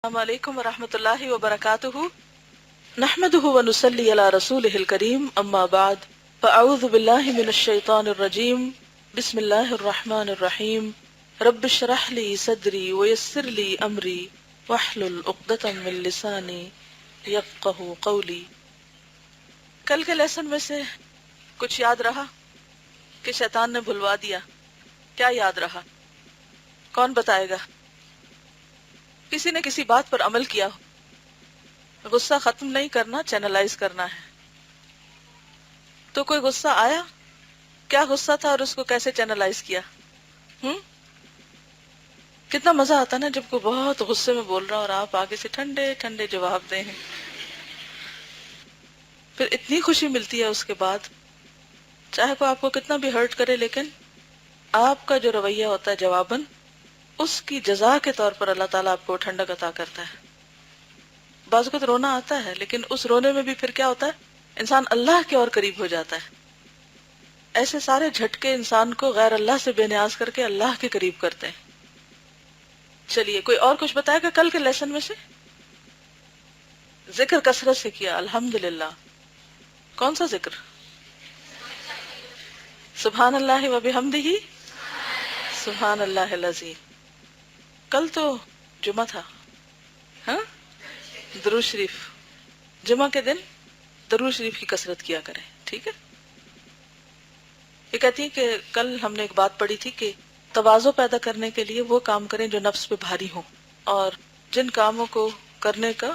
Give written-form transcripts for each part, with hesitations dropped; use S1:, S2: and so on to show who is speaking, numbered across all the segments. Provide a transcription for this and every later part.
S1: السلام علیکم ورحمۃ اللہ وبرکاتہ نحمده ونصلی علی رسولہ الکریم اما بعد فاعوذ باللہ من الشیطان الرجیم بسم اللہ الرحمن الرحیم رب اشرح لی صدری ویسر لی امری واحلل عقدۃ من لسانی یفقہوا قولی۔ کل کے لیسن میں سے کچھ یاد رہا کہ شیطان نے بھلوا دیا؟ کیا یاد رہا؟ کون بتائے گا؟ کسی نے کسی بات پر عمل کیا ہو، غصہ ختم نہیں کرنا، چینلائز کرنا ہے، تو کوئی غصہ آیا، کیا غصہ تھا اور اس کو کیسے چینلائز کیا؟ کتنا مزہ آتا نا جب کوئی بہت غصے میں بول رہا اور آپ آگے سے ٹھنڈے ٹھنڈے جواب دیں، پھر اتنی خوشی ملتی ہے اس کے بعد، چاہے کوئی آپ کو کتنا بھی ہرٹ کرے، لیکن آپ کا جو رویہ ہوتا ہے جواباً، اس کی جزا کے طور پر اللہ تعالیٰ آپ کو ٹھنڈک عطا کرتا ہے۔ بعض اوقات رونا آتا ہے، لیکن اس رونے میں بھی پھر کیا ہوتا ہے، انسان اللہ کے اور قریب ہو جاتا ہے۔ ایسے سارے جھٹکے انسان کو غیر اللہ سے بے نیاز کر کے اللہ کے قریب کرتے ہیں۔ چلیے کوئی اور کچھ بتائے گا کل کے لیسن میں سے؟ ذکر کثرت سے کیا، الحمدللہ۔ کون سا ذکر؟ سبحان اللہ و بحمدہ، سبحان اللہ العظیم۔ کل تو جمعہ تھا، ہاں، درود شریف، جمعہ کے دن درود شریف کی کثرت کیا کریں، ٹھیک ہے؟ یہ کہتی ہے کہ کل ہم نے ایک بات پڑھی تھی کہ تواضع پیدا کرنے کے لیے وہ کام کریں جو نفس پہ بھاری ہوں، اور جن کاموں کو کرنے کا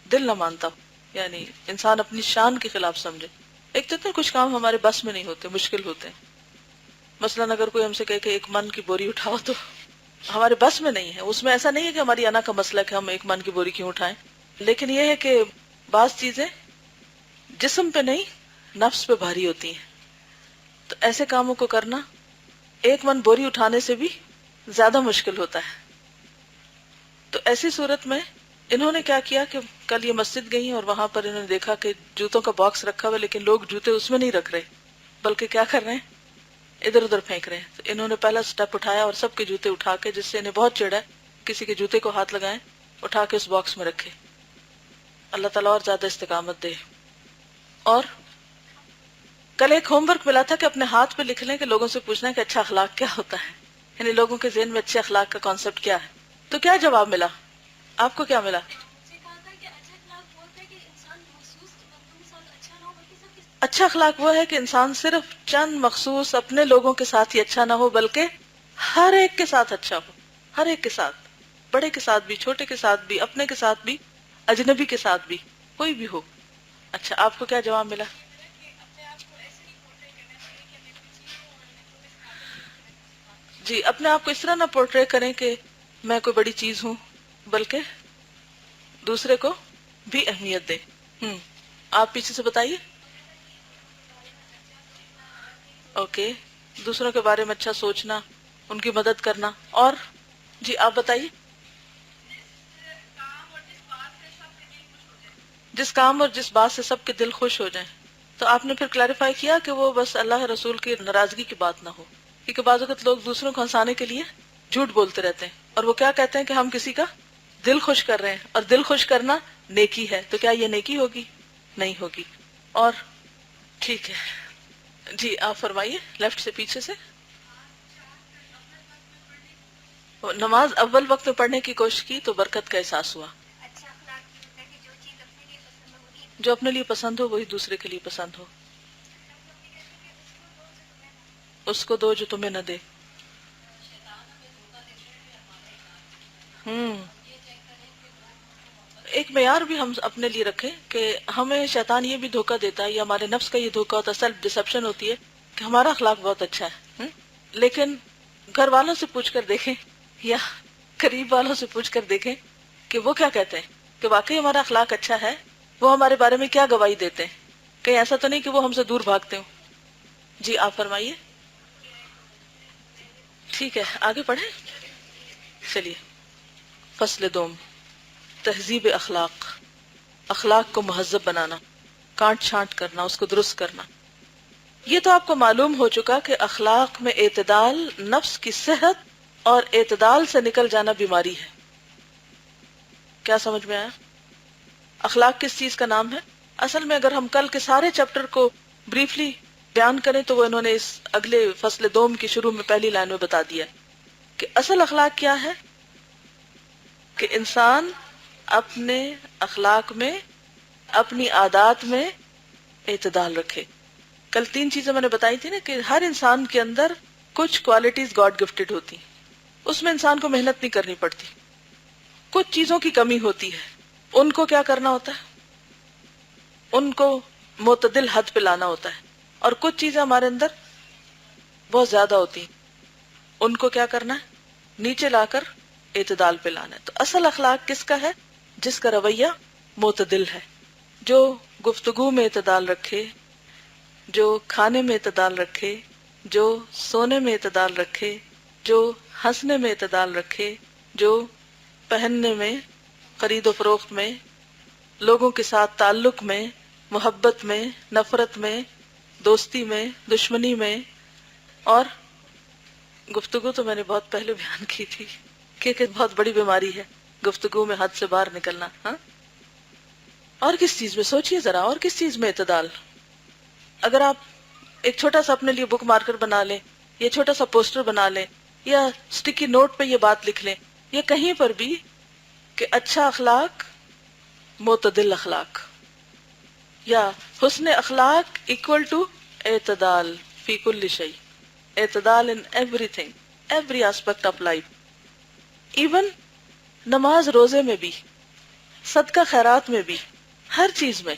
S1: دل نہ مانتا ہو، یعنی انسان اپنی شان کے خلاف سمجھے۔ ایک تو اتنے کچھ کام ہمارے بس میں نہیں ہوتے، مشکل ہوتے ہیں۔ مثلاً اگر کوئی ہم سے کہے کہ ایک من کی بوری اٹھاؤ، تو ہمارے بس میں نہیں ہے۔ اس میں ایسا نہیں ہے کہ ہماری انا کا مسئلہ ہے کہ ہم ایک من کی بوری کیوں اٹھائیں، لیکن یہ ہے کہ بعض چیزیں جسم پہ نہیں، نفس پہ بھاری ہوتی ہیں، تو ایسے کاموں کو کرنا ایک من بوری اٹھانے سے بھی زیادہ مشکل ہوتا ہے۔ تو ایسی صورت میں انہوں نے کیا کیا کہ کل یہ مسجد گئی اور وہاں پر انہوں نے دیکھا کہ جوتوں کا باکس رکھا ہوا، لیکن لوگ جوتے اس میں نہیں رکھ رہے، بلکہ کیا کر رہے ہیں، ادھر ادھر پھینک رہے ہیں۔ تو انہوں نے پہلا سٹیپ اٹھایا اور سب کے جوتے اٹھا کے، جس سے انہیں بہت چڑھا، کسی کے جوتے کو ہاتھ لگائیں، اٹھا کے اس باکس میں رکھے۔ اللہ تعالیٰ اور زیادہ استقامت دے۔ اور کل ایک ہوم ورک ملا تھا کہ اپنے ہاتھ پہ لکھ لیں کہ لوگوں سے پوچھنا ہے کہ اچھا اخلاق کیا ہوتا ہے، یعنی لوگوں کے ذہن میں اچھے اخلاق کا کانسیپٹ کیا ہے۔ تو کیا جواب ملا؟ آپ کو کیا ملا؟ اچھا اخلاق وہ ہے کہ انسان صرف چند مخصوص اپنے لوگوں کے ساتھ ہی اچھا نہ ہو، بلکہ ہر ایک کے ساتھ اچھا ہو، ہر ایک کے ساتھ، بڑے کے ساتھ بھی، چھوٹے کے ساتھ بھی، اپنے کے ساتھ بھی، اجنبی کے ساتھ بھی، کوئی بھی ہو۔ اچھا آپ کو کیا جواب ملا؟ جی، اپنے آپ کو اس طرح نہ پورٹری کریں کہ میں کوئی بڑی چیز ہوں، بلکہ دوسرے کو بھی اہمیت دیں۔ آپ پیچھے سے بتائیے۔ اوکے، دوسروں کے بارے میں اچھا سوچنا، ان کی مدد کرنا، اور جی آپ بتائیے۔ جس کام اور جس بات سے سب کے دل خوش ہو جائیں۔ تو آپ نے پھر کلیریفائی کیا کہ وہ بس اللہ رسول کی ناراضگی کی بات نہ ہو، کیونکہ بعض اوقات لوگ دوسروں کو ہنسانے کے لیے جھوٹ بولتے رہتے ہیں، اور وہ کیا کہتے ہیں کہ ہم کسی کا دل خوش کر رہے ہیں، اور دل خوش کرنا نیکی ہے، تو کیا یہ نیکی ہوگی؟ نہیں ہوگی۔ اور ٹھیک ہے، جی آپ فرمائیے، لیفٹ سے پیچھے سے۔ نماز اول وقت میں پڑھنے کی کوشش کی تو برکت کا احساس ہوا۔ جو اپنے لیے پسند ہو وہی دوسرے کے لیے پسند ہو، اس کو دو جو تمہیں نہ دے۔ ایک معیار بھی ہم اپنے لیے رکھیں کہ ہمیں شیطان یہ بھی دھوکہ دیتا ہے، یا ہمارے نفس کا یہ دھوکہ ہوتا ہے، سیلف ڈسپشن ہوتی ہے کہ ہمارا اخلاق بہت اچھا ہے، لیکن گھر والوں سے پوچھ کر دیکھیں یا قریب والوں سے پوچھ کر دیکھیں کہ وہ کیا کہتے ہیں کہ واقعی ہمارا اخلاق اچھا ہے، وہ ہمارے بارے میں کیا گواہی دیتے ہیں، کہیں ایسا تو نہیں کہ وہ ہم سے دور بھاگتے ہوں۔ جی آپ فرمائیے۔ ٹھیک ہے، آگے پڑھیں۔ چلیے، فصل دوم، تہذیب اخلاق، اخلاق کو مہذب بنانا، کاٹ چھانٹ کرنا، اس کو درست کرنا۔ یہ تو آپ کو معلوم ہو چکا کہ اخلاق میں اعتدال نفس کی صحت اور اعتدال سے نکل جانا بیماری ہے۔ کیا سمجھ میں آیا؟ اخلاق کس چیز کا نام ہے؟ اصل میں اگر ہم کل کے سارے چیپٹر کو بریفلی بیان کریں تو وہ انہوں نے اس اگلے فصل دوم کی شروع میں پہلی لائن میں بتا دیا کہ اصل اخلاق کیا ہے، کہ انسان اپنے اخلاق میں، اپنی عادات میں اعتدال رکھے۔ کل 3 چیزیں میں نے بتائی تھی نا کہ ہر انسان کے اندر کچھ کوالٹیز گاڈ گفٹڈ ہوتی، اس میں انسان کو محنت نہیں کرنی پڑتی۔ کچھ چیزوں کی کمی ہوتی ہے، ان کو کیا کرنا ہوتا ہے، ان کو معتدل حد پہ لانا ہوتا ہے، اور کچھ چیزیں ہمارے اندر بہت زیادہ ہوتی ہیں، ان کو کیا کرنا ہے، نیچے لا کر اعتدال پہ لانا ہے۔ تو اصل اخلاق کس کا ہے؟ جس کا رویہ معتدل ہے، جو گفتگو میں اعتدال رکھے، جو کھانے میں اعتدال رکھے، جو سونے میں اعتدال رکھے، جو ہنسنے میں اعتدال رکھے، جو پہننے میں، خرید و فروخت میں، لوگوں کے ساتھ تعلق میں، محبت میں، نفرت میں، دوستی میں، دشمنی میں، اور گفتگو تو میں نے بہت پہلے بیان کی تھی کہ بہت بڑی بیماری ہے گفتگو میں حد سے باہر نکلنا۔ ہاں، اور کس چیز میں سوچئے ذرا، اور کس چیز میں اعتدال؟ اگر آپ ایک چھوٹا سا اپنے لیے بک مارکر بنا لیں، یا چھوٹا سا پوسٹر بنا لیں، یا اسٹکی نوٹ پہ یہ بات لکھ لیں، یا کہیں پر بھی کہ اچھا اخلاق معتدل اخلاق، یا حسن اخلاق equal to اعتدال فی کل شیء، اعتدال in everything, every aspect of life، even نماز روزے میں بھی، صدقہ خیرات میں بھی، ہر چیز میں۔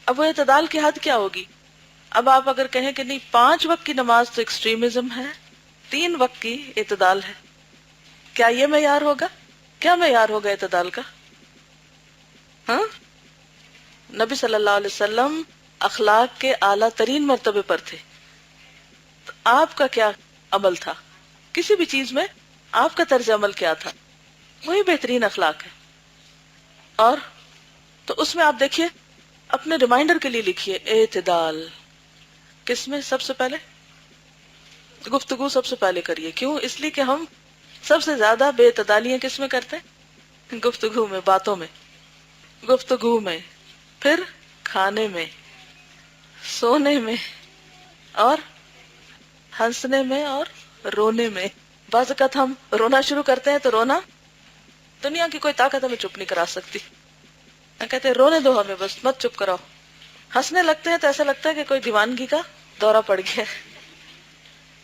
S1: اب وہ اعتدال کی حد کیا ہوگی؟ اب آپ اگر کہیں کہ نہیں 5 وقت کی نماز تو ایکسٹریمزم ہے، 3 وقت کی اعتدال ہے، کیا یہ معیار ہوگا؟ کیا معیار ہوگا اعتدال کا؟ ہاں، نبی صلی اللہ علیہ وسلم اخلاق کے اعلیٰ ترین مرتبے پر تھے، تو آپ کا کیا عمل تھا؟ کسی بھی چیز میں آپ کا طرز عمل کیا تھا؟ وہی بہترین اخلاق ہے۔ اور تو اس میں آپ دیکھیے، اپنے ریمائنڈر کے لیے لکھیے اعتدال، کس میں؟ سب سے پہلے گفتگو سب سے پہلے کریے۔ کیوں؟ اس لیے کہ ہم سب سے زیادہ بے اعتدالیاں کس میں کرتے ہیں؟ گفتگو میں، باتوں میں، گفتگو میں، پھر کھانے میں، سونے میں، اور ہنسنے میں، اور رونے میں۔ بعض اوقات ہم رونا شروع کرتے ہیں تو رونا دنیا کی کوئی طاقت ہمیں چپ نہیں کرا سکتی، کہتے ہیں رونے دو ہمیں، بس مت چپ کراؤ۔ ہنسنے لگتے ہیں تو ایسا لگتا ہے کہ کوئی دیوانگی کا دورہ پڑ گیا۔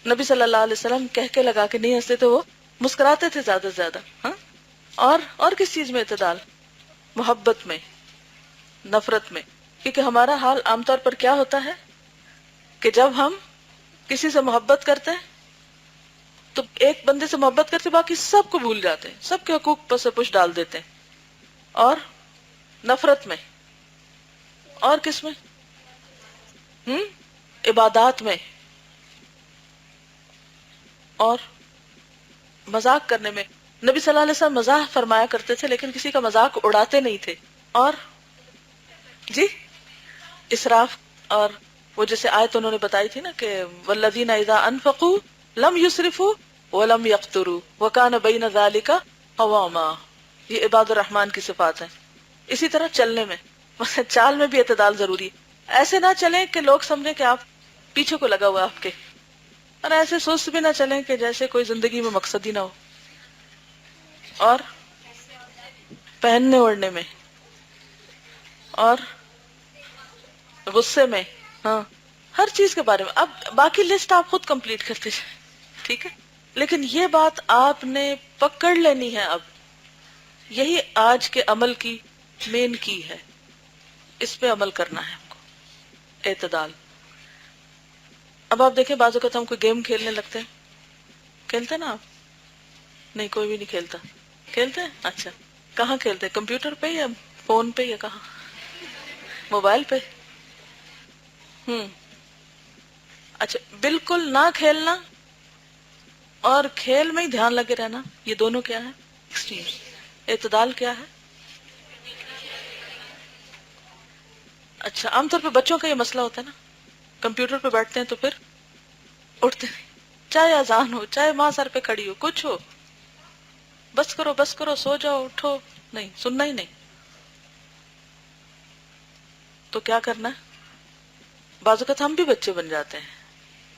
S1: نبی صلی اللہ علیہ وسلم کہہ کے لگا کے نہیں ہنستے تھے، وہ مسکراتے تھے زیادہ سے زیادہ۔ ہاں، اور کس چیز میں اعتدال؟ محبت میں، نفرت میں، کیونکہ ہمارا حال عام طور پر کیا ہوتا ہے کہ جب ہم کسی سے محبت کرتے ہیں تو ایک بندے سے محبت کرتے باقی سب کو بھول جاتے ہیں، سب کے حقوق پر سے پش ڈال دیتے ہیں۔ اور نفرت میں، اور کس میں؟ عبادات میں، اور مذاق کرنے میں۔ نبی صلی اللہ علیہ وسلم مزاح فرمایا کرتے تھے لیکن کسی کا مذاق اڑاتے نہیں تھے۔ اور جی اسراف، اور وہ جیسے آیت انہوں نے بتائی تھی نا کہ والذین اذا انفقوا لم یسرفوا ولم یقتروا وکان بین ذلک قواما، یہ عباد الرحمن کی صفات ہیں۔ اسی طرح چلنے میں، چال میں بھی اعتدال ضروری ہے۔ ایسے نہ چلیں کہ لوگ سمجھیں کہ آپ پیچھے کو لگا ہوا آپ کے، اور ایسے سست بھی نہ چلیں کہ جیسے کوئی زندگی میں مقصد ہی نہ ہو۔ اور پہننے اوڑھنے میں، اور غصے میں، ہاں، ہر چیز کے بارے میں۔ اب باقی لسٹ آپ خود کمپلیٹ کرتے جائیں، ٹھیک ہے؟ لیکن یہ بات آپ نے پکڑ لینی ہے، اب یہی آج کے عمل کی مین کی ہے، اس پہ عمل کرنا ہے ہم کو، اعتدال۔ اب آپ دیکھیں بعض اوقات ہم کوئی گیم کھیلنے لگتے ہیں، کھیلتے ہیں نا آپ؟ نہیں، کوئی بھی نہیں کھیلتا؟ کھیلتے ہیں؟ اچھا، کہاں کھیلتے ہیں؟ کمپیوٹر پہ یا فون پہ یا کہاں؟ موبائل پہ؟ اچھا، بالکل نہ کھیلنا اور کھیل میں ہی دھیان لگے رہنا، یہ دونوں کیا ہے؟ ایکسٹریمز۔ اعتدال کیا ہے؟ اچھا، عام طور پہ بچوں کا یہ مسئلہ ہوتا ہے نا، کمپیوٹر پہ بیٹھتے ہیں تو پھر اٹھتے نہیں، چاہے اذان ہو، چاہے ماں سر پہ کھڑی ہو، کچھ ہو، بس کرو بس کرو، سو جاؤ، اٹھو، نہیں سننا ہی نہیں. تو کیا کرنا ہے؟ بعض اوقات ہم بھی بچے بن جاتے ہیں،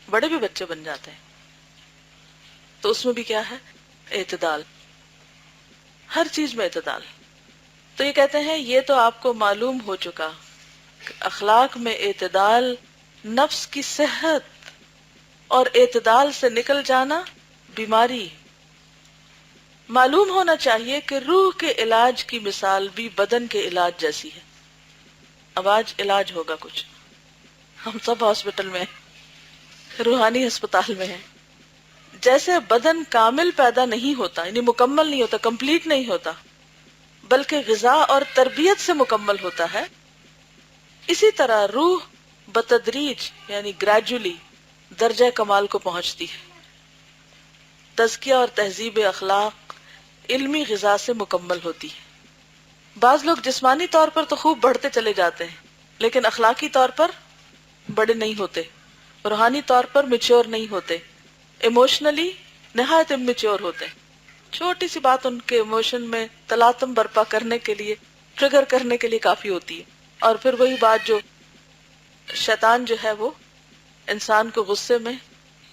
S1: بڑے بھی بچے بن جاتے ہیں، تو اس میں بھی کیا ہے؟ اعتدال، ہر چیز میں اعتدال. تو یہ کہتے ہیں یہ تو آپ کو معلوم ہو چکا کہ اخلاق میں اعتدال نفس کی صحت اور اعتدال سے نکل جانا بیماری. معلوم ہونا چاہیے کہ روح کے علاج کی مثال بھی بدن کے علاج جیسی ہے. اب آج علاج ہوگا کچھ، ہم سب ہاسپٹل میں ہیں، روحانی ہسپتال میں ہیں. جیسے بدن کامل پیدا نہیں ہوتا، یعنی مکمل نہیں ہوتا، کمپلیٹ نہیں ہوتا، بلکہ غذا اور تربیت سے مکمل ہوتا ہے، اسی طرح روح بتدریج یعنی گریجولی درجہ کمال کو پہنچتی ہے. تزکیہ اور تہذیب اخلاق علمی غذا سے مکمل ہوتی ہے. بعض لوگ جسمانی طور پر تو خوب بڑھتے چلے جاتے ہیں لیکن اخلاقی طور پر بڑے نہیں ہوتے، روحانی طور پر میچور نہیں ہوتے، ایموشنلی نہایت اممیچور ہوتے ہیں. چھوٹی سی بات ان کے ایموشن میں تلاطم برپا کرنے کے لیے، ٹریگر کرنے کے لیے کافی ہوتی ہے. اور پھر وہی بات جو شیطان جو ہے وہ انسان کو غصے میں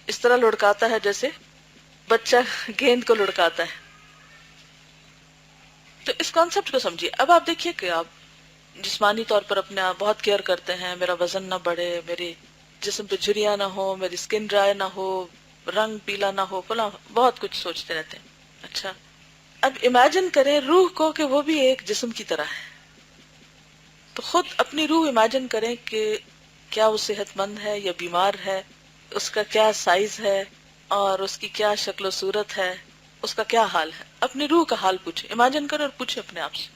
S1: اس طرح لڑکاتا ہے جیسے بچہ گیند کو لڑکاتا ہے. تو اس کانسیپٹ کو سمجھیے. اب آپ دیکھیے کہ آپ جسمانی طور پر اپنے آپ بہت کیئر کرتے ہیں، میرا وزن نہ بڑھے، میرے جسم پہ جھریاں نہ ہو، میری سکن ڈرائی نہ ہو، رنگ پیلا نہ ہو، فلاں بہت کچھ سوچتے رہتے ہیں. اچھا، اب امیجن کریں روح کو کہ وہ بھی ایک جسم کی طرح ہے. تو خود اپنی روح امیجن کریں کہ کیا وہ صحت مند ہے یا بیمار ہے، اس کا کیا سائز ہے اور اس کی کیا شکل و صورت ہے، اس کا کیا حال ہے. اپنی روح کا حال پوچھیں، امیجن کریں اور پوچھیں اپنے آپ سے.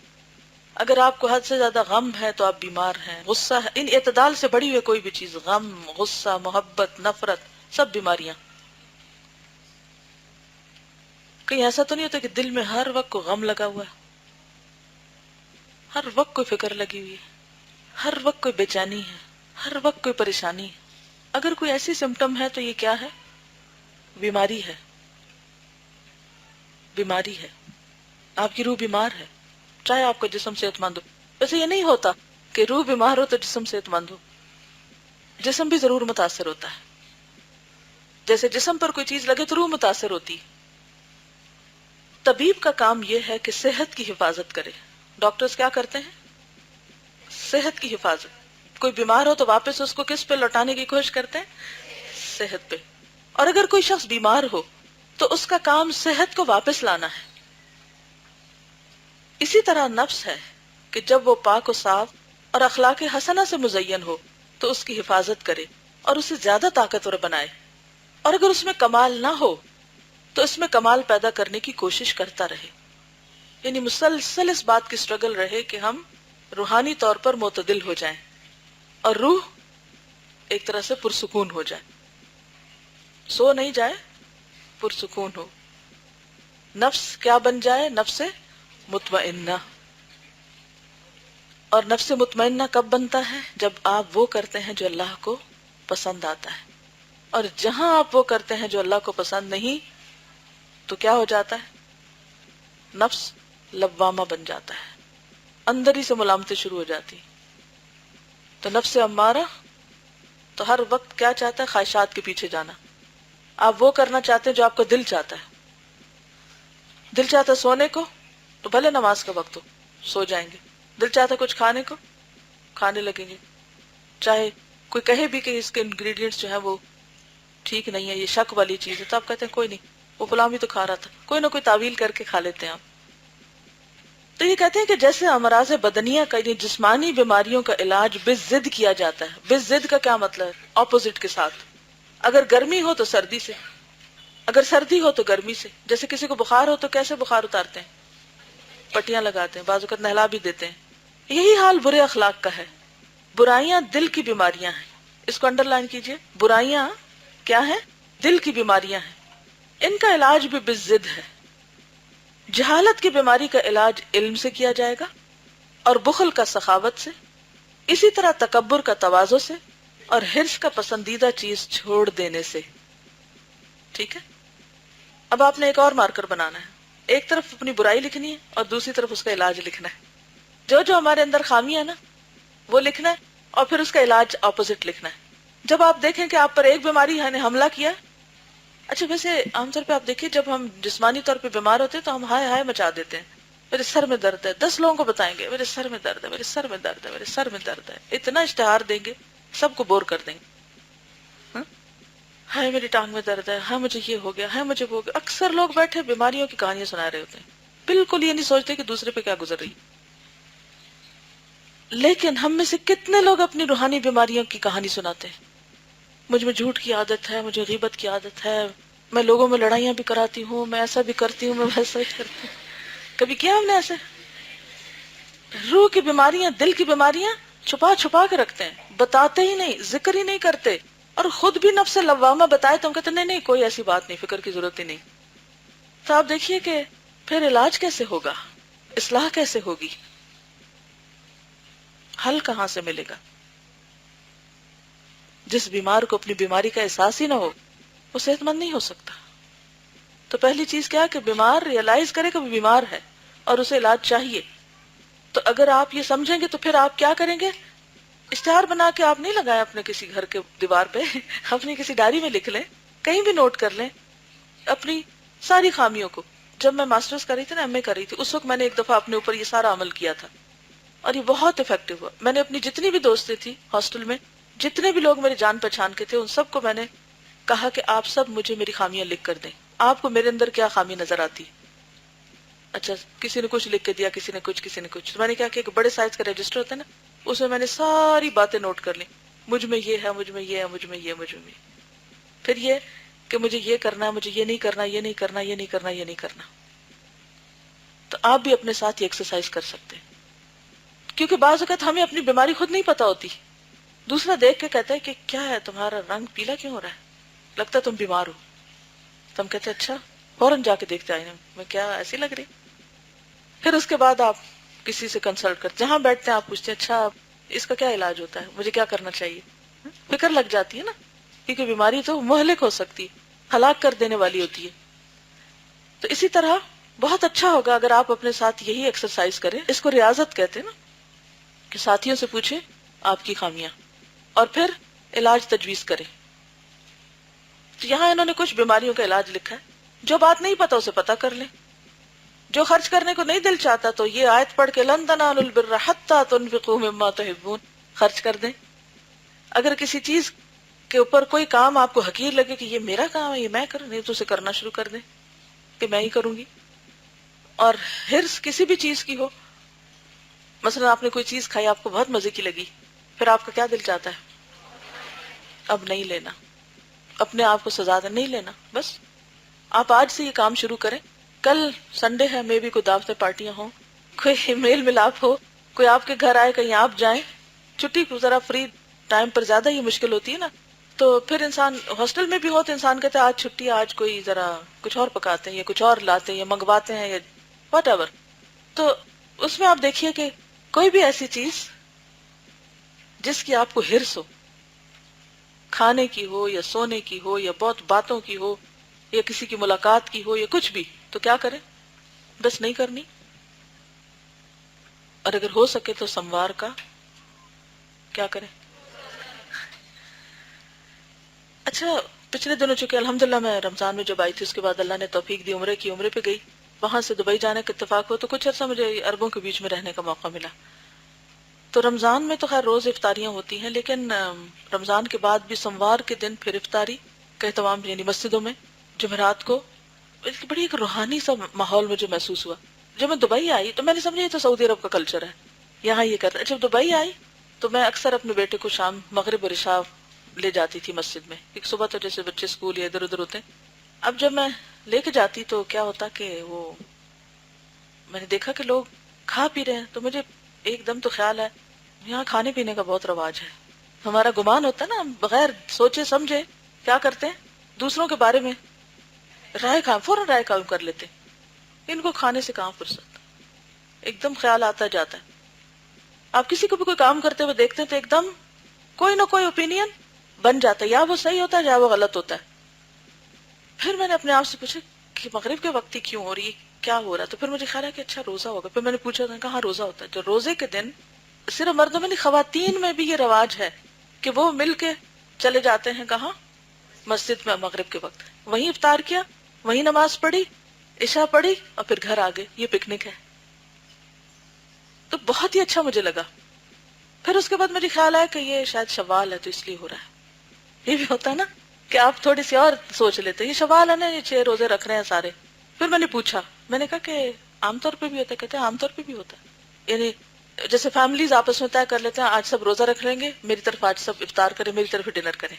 S1: اگر آپ کو حد سے زیادہ غم ہے تو آپ بیمار ہیں، غصہ ہے، ان اعتدال سے بڑی ہوئی کوئی بھی چیز، غم، غصہ، محبت، نفرت، سب بیماریاں. کہیں ایسا تو نہیں ہوتا کہ دل میں ہر وقت کوئی غم لگا ہوا ہے، ہر وقت کوئی فکر لگی ہوئی ہے، ہر وقت کوئی بے چینی ہے، ہر وقت کوئی پریشانی ہے. اگر کوئی ایسی سمٹم ہے تو یہ کیا ہے؟ بیماری ہے. بیماری ہے، آپ کی روح بیمار ہے، چاہے آپ کا جسم صحت مند ہو. ویسے یہ نہیں ہوتا کہ روح بیمار ہو تو جسم صحت مند ہو، جسم بھی ضرور متاثر ہوتا ہے. جیسے جسم پر کوئی چیز لگے تو روح متاثر ہوتی. طبیب کا کام یہ ہے کہ صحت کی حفاظت کرے. ڈاکٹرز کیا کرتے ہیں؟ صحت کی حفاظت. کوئی بیمار ہو تو واپس اس کو کس پہ لوٹانے کی کوشش کرتے ہیں؟ صحت پہ. اور اگر کوئی شخص بیمار ہو تو اس کا کام صحت کو واپس لانا ہے. اسی طرح نفس ہے کہ جب وہ پاک و صاف اور اخلاق حسنہ سے مزین ہو تو اس کی حفاظت کرے اور اسے زیادہ طاقتور بنائے. اور اگر اس میں کمال نہ ہو تو اس میں کمال پیدا کرنے کی کوشش کرتا رہے. یعنی مسلسل اس بات کی سٹرگل رہے کہ ہم روحانی طور پر معتدل ہو جائیں اور روح ایک طرح سے پرسکون ہو جائے. سو نہیں جائے، پرسکون ہو. نفس کیا بن جائے؟ نفس مطمئنہ. اور نفس مطمئنہ کب بنتا ہے؟ جب آپ وہ کرتے ہیں جو اللہ کو پسند آتا ہے. اور جہاں آپ وہ کرتے ہیں جو اللہ کو پسند نہیں تو کیا ہو جاتا ہے؟ نفس لوامہ بن جاتا ہے، اندر ہی سے ملامتیں شروع ہو جاتی. تو نفس امارہ تو ہر وقت کیا چاہتا ہے؟ خواہشات کے پیچھے جانا. آپ وہ کرنا چاہتے ہیں جو آپ کا دل چاہتا ہے. دل چاہتا ہے سونے کو تو بھلے نماز کا وقت ہو سو جائیں گے. دل چاہتا ہے کچھ کھانے کو کھانے لگیں گے، چاہے کوئی کہے بھی کہ اس کے انگریڈینٹس جو ہیں وہ ٹھیک نہیں ہے، یہ شک والی چیز ہے، تو آپ کہتے ہیں کوئی نہیں، وہ فلاں بھی تو کھا رہا تھا، کوئی نہ کوئی تعویل کر کے کھا لیتے ہیں آپ. تو یہ کہتے ہیں کہ جیسے امراض بدنیہ کا یعنی جسمانی بیماریوں کا علاج بالضد کیا جاتا ہے. بالضد کا کیا مطلب ہے؟ اپوزٹ کے ساتھ. اگر گرمی ہو تو سردی سے، اگر سردی ہو تو گرمی سے. جیسے کسی کو بخار ہو تو کیسے بخار اتارتے ہیں؟ پٹیاں لگاتے ہیں، بعض اوقات نہلا بھی دیتے ہیں. یہی حال برے اخلاق کا ہے. برائیاں دل کی بیماریاں ہیں. اس کو انڈر لائن کیجئے. برائیاں کیا ہیں؟ دل کی بیماریاں ہیں. ان کا علاج بھی بالضد ہے. جہالت کی بیماری کا علاج علم سے کیا جائے گا اور بخل کا سخاوت سے. اسی طرح تکبر کا تواضع سے اور حرص کا پسندیدہ چیز چھوڑ دینے سے. ٹھیک ہے. اب آپ نے ایک اور مارکر بنانا ہے. ایک طرف اپنی برائی لکھنی ہے اور دوسری طرف اس کا علاج لکھنا ہے. جو جو ہمارے اندر خامی ہے نا وہ لکھنا ہے اور پھر اس کا علاج اپوزٹ لکھنا ہے. جب آپ دیکھیں کہ آپ پر ایک بیماری نے حملہ کیا. اچھا ویسے عام طور پہ آپ دیکھیے جب ہم جسمانی طور پہ بیمار ہوتے ہیں تو ہم ہائے ہائے مچا دیتے ہیں. میرے سر میں درد ہے, 10 لوگوں کو بتائیں گے میرے سر میں درد ہے, میرے سر میں درد ہے, میرے سر میں درد ہے, اتنا اشتہار دیں گے سب کو بور کر دیں گے. ہاں؟ ہائے میری ٹانگ میں درد ہے, ہاں مجھے یہ ہو گیا, ہاں مجھے وہ ہو گیا. اکثر لوگ بیٹھے بیماریوں کی کہانیاں سنا رہے ہوتے ہیں, بالکل یہ نہیں سوچتے کہ دوسرے پہ کیا گزر رہی. لیکن ہم میں سے کتنے لوگ اپنی روحانی بیماریوں کی کہانی سناتے ہیں. مجھ میں جھوٹ کی عادت ہے, مجھے غیبت کی عادت ہے, میں لوگوں میں لڑائیاں بھی کراتی ہوں, میں ایسا بھی کرتی ہوں, میں ویسا بھی کرتی ہوں. کبھی کیا ہم نے ایسے؟ روح کی بیماریاں, دل کی بیماریاں چھپا چھپا کے رکھتے ہیں, بتاتے ہی نہیں, ذکر ہی نہیں کرتے. اور خود بھی نفس لوامہ بتائے تو ہم کہتے نہیں نہیں کوئی ایسی بات نہیں, فکر کی ضرورت ہی نہیں. تو آپ دیکھیے کہ پھر علاج کیسے ہوگا, اصلاح کیسے ہوگی, حل کہاں سے ملے گا؟ جس بیمار کو اپنی بیماری کا احساس ہی نہ ہو وہ صحت مند نہیں ہو سکتا. تو پہلی چیز کیا کہ بیمار ریئلائز کرے کہ وہ بیمار ہے اور اسے علاج چاہیے. تو اگر آپ یہ سمجھیں گے تو پھر آپ کیا کریں گے؟ اشتہار بنا کے آپ نہیں لگائیں اپنے کسی گھر کے دیوار پہ, اپنی کسی ڈائری میں لکھ لیں, کہیں بھی نوٹ کر لیں اپنی ساری خامیوں کو. جب میں ماسٹرز کر رہی تھی نا, ایم اے کر رہی تھی, اس وقت میں نے ایک دفعہ اپنے اوپر یہ سارا عمل کیا تھا اور یہ بہت افیکٹو ہوا. میں نے اپنی جتنی بھی دوستیں تھی ہاسٹل میں, جتنے بھی لوگ میرے جان پہچان کے تھے, ان سب کو میں نے کہا کہ آپ سب مجھے میری خامیاں لکھ کر دیں, آپ کو میرے اندر کیا خامی نظر آتی. اچھا کسی نے کچھ لکھ کے دیا, کسی نے کچھ, کسی نے کچھ. تو میں نے کیا کہ ایک بڑے سائز کا رجسٹر ہوتا ہے نا, اس میں میں نے ساری باتیں نوٹ کر لی. مجھ میں یہ ہے, مجھ میں یہ ہے, مجھ میں یہ, مجھ میں. پھر یہ کہ مجھے یہ کرنا ہے, مجھے یہ نہیں کرنا, یہ نہیں کرنا, یہ نہیں کرنا, یہ نہیں کرنا. تو آپ بھی اپنے ساتھ یہ ایکسرسائز کر سکتے ہیں, کیونکہ بعض اوقات ہمیں اپنی بیماری خود نہیں پتا ہوتی. دوسرا دیکھ کے کہتا ہے کہ کیا ہے تمہارا رنگ پیلا کیوں ہو رہا ہے, لگتا ہے تم بیمار ہو. تو ہم کہتے ہیں اچھا, فوراً جا کے دیکھتے آئینے میں کیا ایسی لگ رہی. پھر اس کے بعد آپ کسی سے کنسلٹ کرتے, جہاں بیٹھتے ہیں آپ پوچھتے ہیں اچھا اس کا کیا علاج ہوتا ہے, مجھے کیا کرنا چاہیے. فکر لگ جاتی ہے نا, کیونکہ بیماری تو مہلک ہو سکتی ہے, ہلاک کر دینے والی ہوتی ہے. تو اسی طرح بہت اچھا ہوگا اگر آپ اپنے ساتھ یہی ایکسرسائز کریں. اس کو ریاضت کہتے ہیں نا, کہ ساتھیوں سے پوچھیں آپ کی خامیاں اور پھر علاج تجویز کریں. تو یہاں انہوں نے کچھ بیماریوں کا علاج لکھا ہے, جو بات نہیں پتا اسے پتا کر لیں. جو خرچ کرنے کو نہیں دل چاہتا تو یہ آیت پڑھ کے لن تنالوا البر حتی تنفقوا مما تحبون خرچ کر دیں. اگر کسی چیز کے اوپر کوئی کام آپ کو حقیر لگے کہ یہ میرا کام ہے, یہ میں کروں, نہیں تو اسے کرنا شروع کر دیں کہ میں ہی کروں گی. اور حرص کسی بھی چیز کی ہو, مثلا آپ نے کوئی چیز کھائی, آپ کو بہت مزے کی لگی, پھر آپ کا کیا دل چاہتا ہے اب نہیں لینا, اپنے آپ کو سزا نہیں لینا. بس آپ آج سے یہ کام شروع کریں. کل سنڈے ہے, میں بھی کوئی دعوتیں پارٹیاں ہوں, کوئی میل ملاپ ہو, کوئی آپ کے گھر آئے, کہیں آپ جائیں. چھٹی کو ذرا فری ٹائم پر زیادہ ہی مشکل ہوتی ہے نا, تو پھر انسان ہاسٹل میں بھی ہو تو انسان کہتا ہے آج چھٹی, آج کوئی ذرا کچھ اور پکاتے ہیں یا کچھ اور لاتے ہیں یا منگواتے ہیں یا واٹ ایور. تو اس میں آپ دیکھیے کہ کوئی بھی ایسی چیز جس کی آپ کو حرص ہو, کھانے کی ہو یا سونے کی ہو یا بہت باتوں کی ہو یا کسی کی ملاقات کی ہو یا کچھ بھی, تو کیا کریں, بس نہیں کرنی. اور اگر ہو سکے تو سموار کا کیا کریں. اچھا پچھلے دنوں چونکہ الحمدللہ میں رمضان میں جب آئی تھی, اس کے بعد اللہ نے توفیق دی, عمرے پہ گئی, وہاں سے دبئی جانے کا اتفاق ہوا, تو کچھ عرصہ مجھے عربوں کے بیچ میں رہنے کا موقع ملا. تو رمضان میں تو خیر روز افطاریاں ہوتی ہیں, لیکن رمضان کے بعد بھی سموار کے دن پھر افطاری کا اہتمام, یعنی مسجدوں میں جمعرات کو. بڑی ایک روحانی سا ماحول مجھے محسوس ہوا. جب میں دبئی آئی تو میں نے سمجھا یہ تو سعودی عرب کا کلچر ہے, یہاں یہ کرتا ہے. جب دبئی آئی تو میں اکثر اپنے بیٹے کو شام مغرب اور عشاء لے جاتی تھی مسجد میں, ایک صبح تو جیسے بچے اسکول یا ادھر ادھر ہوتے ہیں. اب جب میں لے کے جاتی تو کیا ہوتا کہ وہ میں نے دیکھا کہ لوگ کھا پی رہے ہیں, تو مجھے ایک دم تو خیال ہے یہاں کھانے پینے کا بہت رواج ہے. ہمارا گمان ہوتا ہے نا, ہم بغیر سوچے سمجھے کیا کرتے ہیں, دوسروں کے بارے میں فوراً رائے قائم کر لیتے. ان کو کھانے سے کہاں فرصت, ایک دم خیال آتا جاتا ہے. آپ کسی کو بھی کوئی کام کرتے ہوئے دیکھتے ہیں تو ایک دم کوئی نہ کوئی اوپینین بن جاتا ہے, یا وہ صحیح ہوتا ہے یا وہ غلط ہوتا ہے. پھر میں نے اپنے آپ سے پوچھا کہ مغرب کے وقت ہی کیوں ہو رہی ہے, کیا ہو رہا. تو پھر مجھے خیال ہے کہ اچھا روزہ ہوگا. پھر میں نے پوچھا تھا کہاں روزہ ہوتا ہے. جو روزے کے دن صرف مردوں میں نہیں, خواتین میں بھی یہ رواج ہے کہ وہ مل کے چلے جاتے ہیں کہاں, مسجد میں مغرب کے وقت, وہیں افطار کیا, وہیں نماز پڑھی, عشاء پڑھی اور پھر گھر آ گئے. یہ پکنک ہے. تو بہت ہی اچھا مجھے لگا. پھر اس کے بعد مجھے خیال آیا کہ یہ شاید شوال ہے تو اس لیے ہو رہا ہے. یہ بھی ہوتا ہے نا کہ آپ تھوڑی سی اور سوچ لیتے ہیں یہ شوال ہے نا, یہ 6 روزے رکھ رہے ہیں سارے. پھر میں نے پوچھا, میں نے کہا کہ عام طور پہ بھی ہوتا ہے. کہتے ہیں عام طور پہ بھی ہوتا ہے. یعنی جیسے فیملیز آپس میں طے کر لیتے ہیں آج سب روزہ رکھ لیں گے, میری طرف آج سب افطار کریں, میری طرف ڈنر کریں.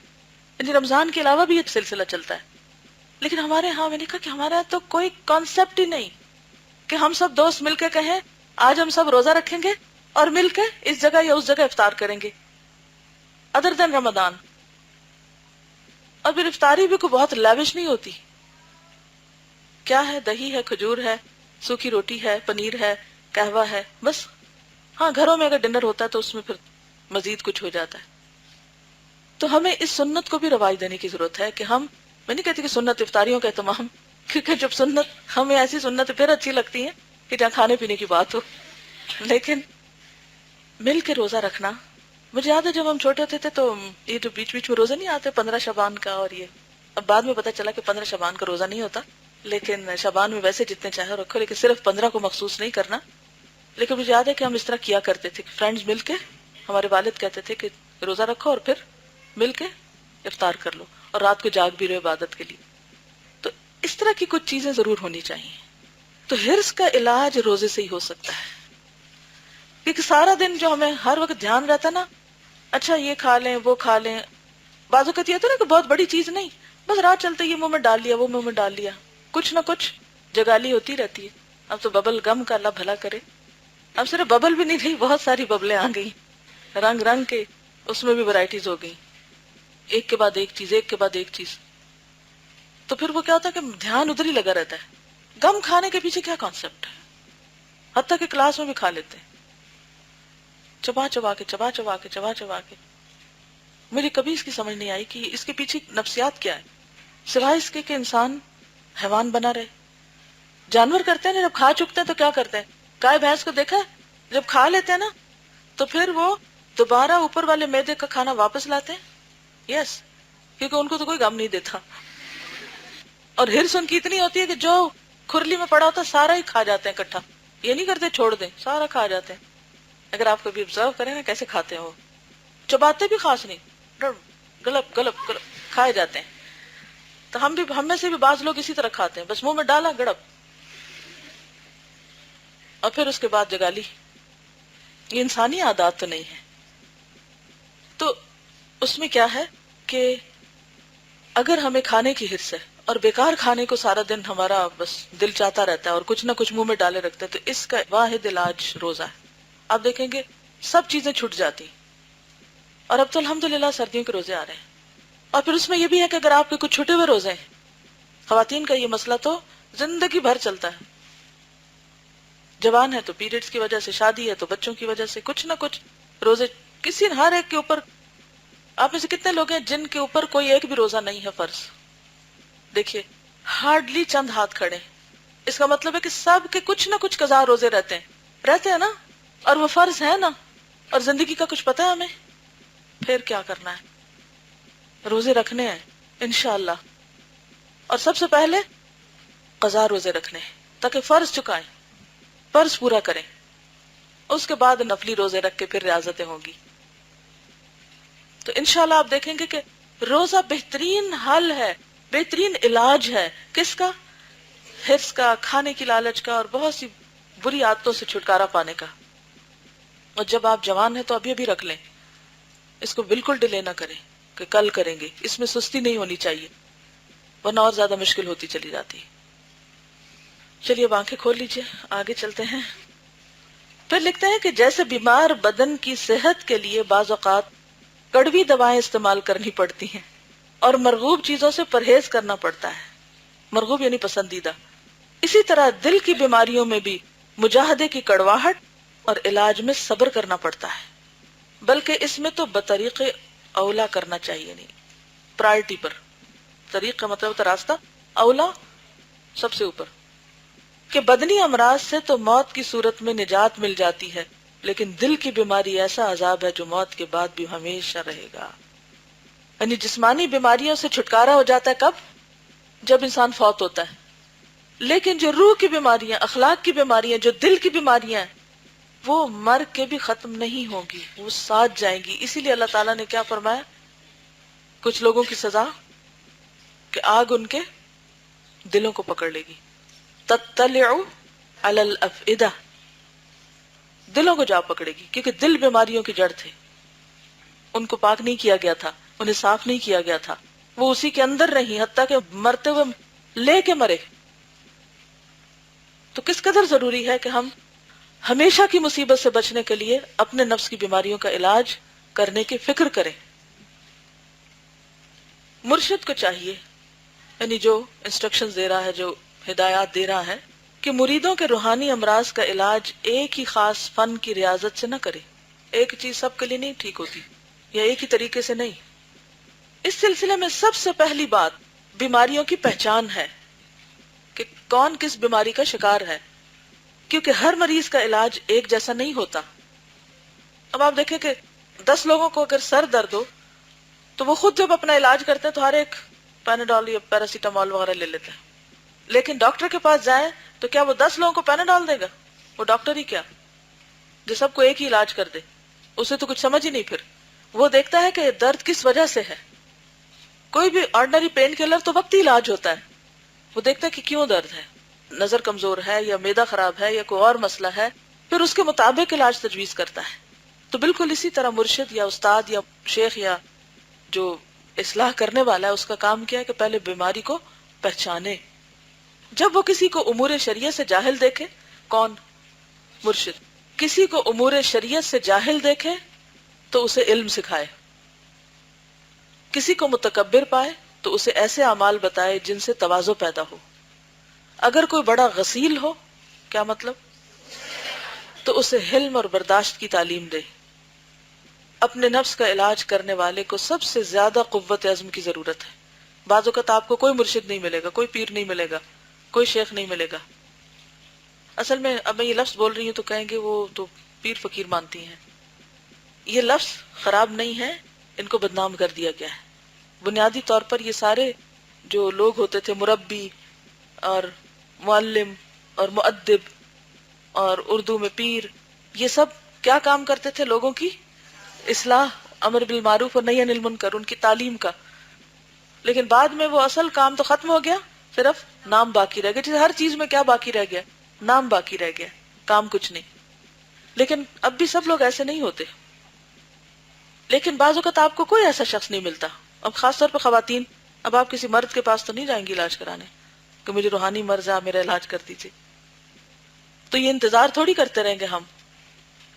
S1: یعنی رمضان کے علاوہ بھی یہ سلسلہ چلتا ہے. لیکن ہمارے ہاں میں نے کہا کہ ہمارے ہاں تو کوئی کانسیپٹ ہی نہیں کہ ہم سب دوست مل کے کہیں آج ہم سب روزہ رکھیں گے اور مل کے اس جگہ یا اس جگہ افطار کریں گے ادر دین رمضان. اور پھر افطاری بھی کوئی بہت لیوش نہیں ہوتی. کیا ہے, دہی ہے, کھجور ہے, سوکھی روٹی ہے, پنیر ہے, قہوہ ہے, بس. ہاں گھروں میں اگر ڈنر ہوتا ہے تو اس میں پھر مزید کچھ ہو جاتا ہے. تو ہمیں اس سنت کو بھی رواج دینے کی ضرورت ہے کہ ہم, میں نہیں کہتی کہ سنت افطاریوں کا اہتمام, کیونکہ جب سنت ہمیں ایسی سنت پھر اچھی لگتی ہیں کہ جہاں کھانے پینے کی بات ہو, لیکن مل کے روزہ رکھنا. مجھے یاد ہے جب ہم چھوٹے ہوتے تھے تو یہ جو بیچ بیچ میں روزے نہیں آتے 15 شعبان کا, اور یہ اب بعد میں پتا چلا کہ 15 شعبان کا روزہ نہیں ہوتا, لیکن شعبان میں ویسے جتنے چاہے رکھو, لیکن صرف 15 کو مخصوص نہیں کرنا. لیکن مجھے یاد ہے کہ ہم اس طرح کیا کرتے تھے, فرینڈز مل کے, ہمارے والد کہتے تھے کہ روزہ رکھو اور پھر مل کے افطار کر لو, اور رات کو جاگ بھی رہو عبادت کے لیے. تو اس طرح کی کچھ چیزیں ضرور ہونی چاہیے. تو حرص کا علاج روزے سے ہی ہو سکتا ہے, کیونکہ سارا دن جو ہمیں ہر وقت دھیان رہتا نا, اچھا یہ کھا لیں وہ کھا لیں, بعض اوقات یہ ہوتا ہے نا کہ بہت بڑی چیز نہیں, بس رات چلتے یہ منہ میں ڈال لیا, وہ منہ میں ڈال لیا, کچھ نہ کچھ جگالی ہوتی رہتی ہے. اب تو ببل گم کا اللہ بھلا کرے, اب صرف ببل بھی نہیں رہی, بہت ساری ببلیں آ گئی, رنگ رنگ کے, اس میں بھی ورائٹیز ہو گئی, ایک کے بعد ایک چیز, ایک کے بعد ایک چیز. تو پھر وہ کیا ہوتا ہے کہ دھیان ادھر ہی لگا رہتا ہے. گم کھانے کے پیچھے کیا کانسیپٹ ہے, حتیٰ کہ کلاس میں بھی کھا لیتے ہیں, چبا چبا کے چبا چبا کے چبا چبا کے. مجھے کبھی اس کی سمجھ نہیں آئی کہ اس کے پیچھے نفسیات کیا ہے, سوائے اس کے کہ انسان حیوان بنا رہے. جانور کرتے ہیں نا, جب کھا چکتے ہیں تو کیا کرتے ہیں, گائے بھینس کو دیکھا, جب کھا لیتے ہیں نا تو پھر وہ دوبارہ اوپر والے معدے کا کھانا واپس لاتے ہیں. یس, کیونکہ ان کو تو کوئی غم نہیں دیتا, اور ہرس ان کی اتنی ہوتی ہے کہ جو کھرلی میں پڑا ہوتا سارا ہی کھا جاتے ہیں اکٹھا. یہ نہیں کرتے چھوڑ دیں, سارا کھا جاتے ہیں. اگر آپ کبھی آبزرو کریں نا کیسے کھاتے ہیں, وہ چباتے بھی خاص نہیں, گلپ گلپ گلپ کھائے جاتے ہیں. تو ہم میں سے بھی بعض لوگ اسی طرح کھاتے ہیں, بس منہ میں ڈالا گڑپ, اور پھر اس کے بعد جگا لی. یہ انسانی عادات تو نہیں ہے. تو اس میں کیا ہے کہ اگر ہمیں کھانے کی حرص ہے اور بیکار کھانے کو سارا دن ہمارا بس دل چاہتا رہتا ہے اور کچھ نہ کچھ منہ میں ڈالے رکھتے ہیں, تو اس کا واحد علاج روزہ ہے. آپ دیکھیں گے سب چیزیں چھٹ جاتی. اور اب تو الحمدللہ سردیوں کے روزے آ رہے ہیں, اور پھر اس میں یہ بھی ہے کہ اگر آپ کے کچھ چھٹے ہوئے روزے ہیں, خواتین کا یہ مسئلہ تو زندگی بھر چلتا ہے. جوان ہے تو پیریڈز کی وجہ سے, شادی ہے تو بچوں کی وجہ سے, کچھ نہ کچھ روزے کسی ہر ایک کے اوپر. آپ میں سے کتنے لوگ ہیں جن کے اوپر کوئی ایک بھی روزہ نہیں ہے فرض؟ دیکھیے ہارڈلی چند ہاتھ کھڑے. اس کا مطلب ہے کہ سب کے کچھ نہ کچھ قضا روزے رہتے ہیں نا, اور وہ فرض ہے نا, اور زندگی کا کچھ پتا ہے ہمیں. پھر کیا کرنا ہے, روزے رکھنے ہیں انشاءاللہ, اور سب سے پہلے قضا روزے رکھنے ہیں تاکہ فرض چکائیں, فرض پورا کریں. اس کے بعد نفلی روزے رکھ کے پھر ریاضتیں ہوں گی. تو انشاءاللہ آپ دیکھیں گے کہ روزہ بہترین حل ہے, بہترین علاج ہے. کس کا؟ حرص کا, کھانے کی لالچ کا, اور بہت سی بری عادتوں سے چھٹکارا پانے کا. اور جب آپ جوان ہیں تو ابھی ابھی رکھ لیں, اس کو بالکل ڈیلے نہ کریں کہ کل کریں گے. اس میں سستی نہیں ہونی چاہیے, ورنہ اور زیادہ مشکل ہوتی چلی جاتی. چلیے اب آنکھیں کھول لیجئے, آگے چلتے ہیں. پھر لکھتے ہیں کہ جیسے بیمار بدن کی صحت کے لیے بعض اوقات کڑوی دوائیں استعمال کرنی پڑتی ہیں اور مرغوب چیزوں سے پرہیز کرنا پڑتا ہے, مرغوب یعنی پسندیدہ, اسی طرح دل کی بیماریوں میں بھی مجاہدے کی کڑواہٹ اور علاج میں صبر کرنا پڑتا ہے. بلکہ اس میں تو بطریق اولا کرنا چاہیے, نہیں پرائرٹی پر. طریق کا مطلب ہوتا راستہ, اولا سب سے اوپر. کہ بدنی امراض سے تو موت کی صورت میں نجات مل جاتی ہے، لیکن دل کی بیماری ایسا عذاب ہے جو موت کے بعد بھی ہمیشہ رہے گا۔ یعنی جسمانی بیماریوں سے چھٹکارا ہو جاتا ہے کب؟ جب انسان فوت ہوتا ہے، لیکن جو روح کی بیماریاں، اخلاق کی بیماریاں، جو دل کی بیماریاں ہیں، وہ مر کے بھی ختم نہیں ہوگی، وہ ساتھ جائیں گی۔ اسی لیے اللہ تعالیٰ نے کیا فرمایا؟ کچھ لوگوں کی سزا کہ آگ ان کے دلوں کو پکڑ لے گی۔ تطلع علی الافئدہ، دلوں کو جا پکڑے گی، کیونکہ دل بیماریوں کی جڑ تھے، ان کو پاک نہیں کیا گیا تھا، انہیں صاف نہیں کیا گیا تھا، وہ اسی کے اندر رہی حتیٰ کہ مرتے ہوئے لے کے مرے۔ تو کس قدر ضروری ہے کہ ہم ہمیشہ کی مصیبت سے بچنے کے لیے اپنے نفس کی بیماریوں کا علاج کرنے کی فکر کریں۔ مرشد کو چاہیے، یعنی جو انسٹرکشنز دے رہا ہے، جو ہدایات دے رہا ہے، کہ مریدوں کے روحانی امراض کا علاج ایک ہی خاص فن کی ریاضت سے نہ کرے۔ ایک چیز سب کے لیے نہیں ٹھیک ہوتی، یا ایک ہی طریقے سے نہیں۔ اس سلسلے میں سب سے پہلی بات بیماریوں کی پہچان ہے کہ کون کس بیماری کا شکار ہے، کیونکہ ہر مریض کا علاج ایک جیسا نہیں ہوتا۔ اب آپ دیکھیں کہ 10 لوگوں کو اگر سر درد ہو تو وہ خود جب اپنا علاج کرتے ہیں تو ہر ایک پیناڈول یا پیراسیٹامول وغیرہ لے لیتے ہیں، لیکن ڈاکٹر کے پاس جائیں تو کیا وہ 10 لوگوں کو پیناڈول دے گا؟ وہ ڈاکٹر ہی کیا جو سب کو ایک ہی علاج کر دے، اسے تو کچھ سمجھ ہی نہیں۔ پھر وہ دیکھتا ہے کہ درد کس وجہ سے ہے۔ کوئی بھی آرڈنری پین کلر تو وقتی علاج ہوتا ہے، وہ دیکھتا ہے کہ کیوں درد ہے، نظر کمزور ہے یا معدہ خراب ہے یا کوئی اور مسئلہ ہے، پھر اس کے مطابق علاج تجویز کرتا ہے۔ تو بالکل اسی طرح مرشد یا استاد یا شیخ یا جو اصلاح کرنے والا ہے، اس کا کام کیا ہے کہ پہلے بیماری کو پہچانے۔ جب وہ کسی کو امور شریعت سے جاہل دیکھے، کون؟ مرشد کسی کو امور شریعت سے جاہل دیکھے تو اسے علم سکھائے، کسی کو متکبر پائے تو اسے ایسے اعمال بتائے جن سے تواضع پیدا ہو۔ اگر کوئی بڑا غسیل ہو، کیا مطلب؟ تو اسے حلم اور برداشت کی تعلیم دے۔ اپنے نفس کا علاج کرنے والے کو سب سے زیادہ قوت عزم کی ضرورت ہے۔ بعض اوقات آپ کو کوئی مرشد نہیں ملے گا، کوئی پیر نہیں ملے گا، کوئی شیخ نہیں ملے گا۔ اصل میں اب میں یہ لفظ بول رہی ہوں تو کہیں گے وہ تو پیر فقیر مانتی ہیں۔ یہ لفظ خراب نہیں ہے، ان کو بدنام کر دیا گیا ہے۔ بنیادی طور پر یہ سارے جو لوگ ہوتے تھے، مربی اور معلم اور مؤدب اور اردو میں پیر، یہ سب کیا کام کرتے تھے؟ لوگوں کی اصلاح، امر بالمعروف اور نہی عن المنکر، ان کی تعلیم کا۔ لیکن بعد میں وہ اصل کام تو ختم ہو گیا، صرف نام باقی رہ گیا۔ جیسے ہر چیز میں کیا باقی رہ گیا؟ نام باقی رہ گیا، کام کچھ نہیں۔ لیکن اب بھی سب لوگ ایسے نہیں ہوتے۔ لیکن بعض اوقات آپ کو کوئی ایسا شخص نہیں ملتا، اب خاص طور پہ خواتین، اب آپ کسی مرد کے پاس تو نہیں جائیں گی علاج کرانے کہ مجھے روحانی مرض ہے، آپ میرا علاج کر دیجیے۔ تو یہ انتظار تھوڑی کرتے رہیں گے ہم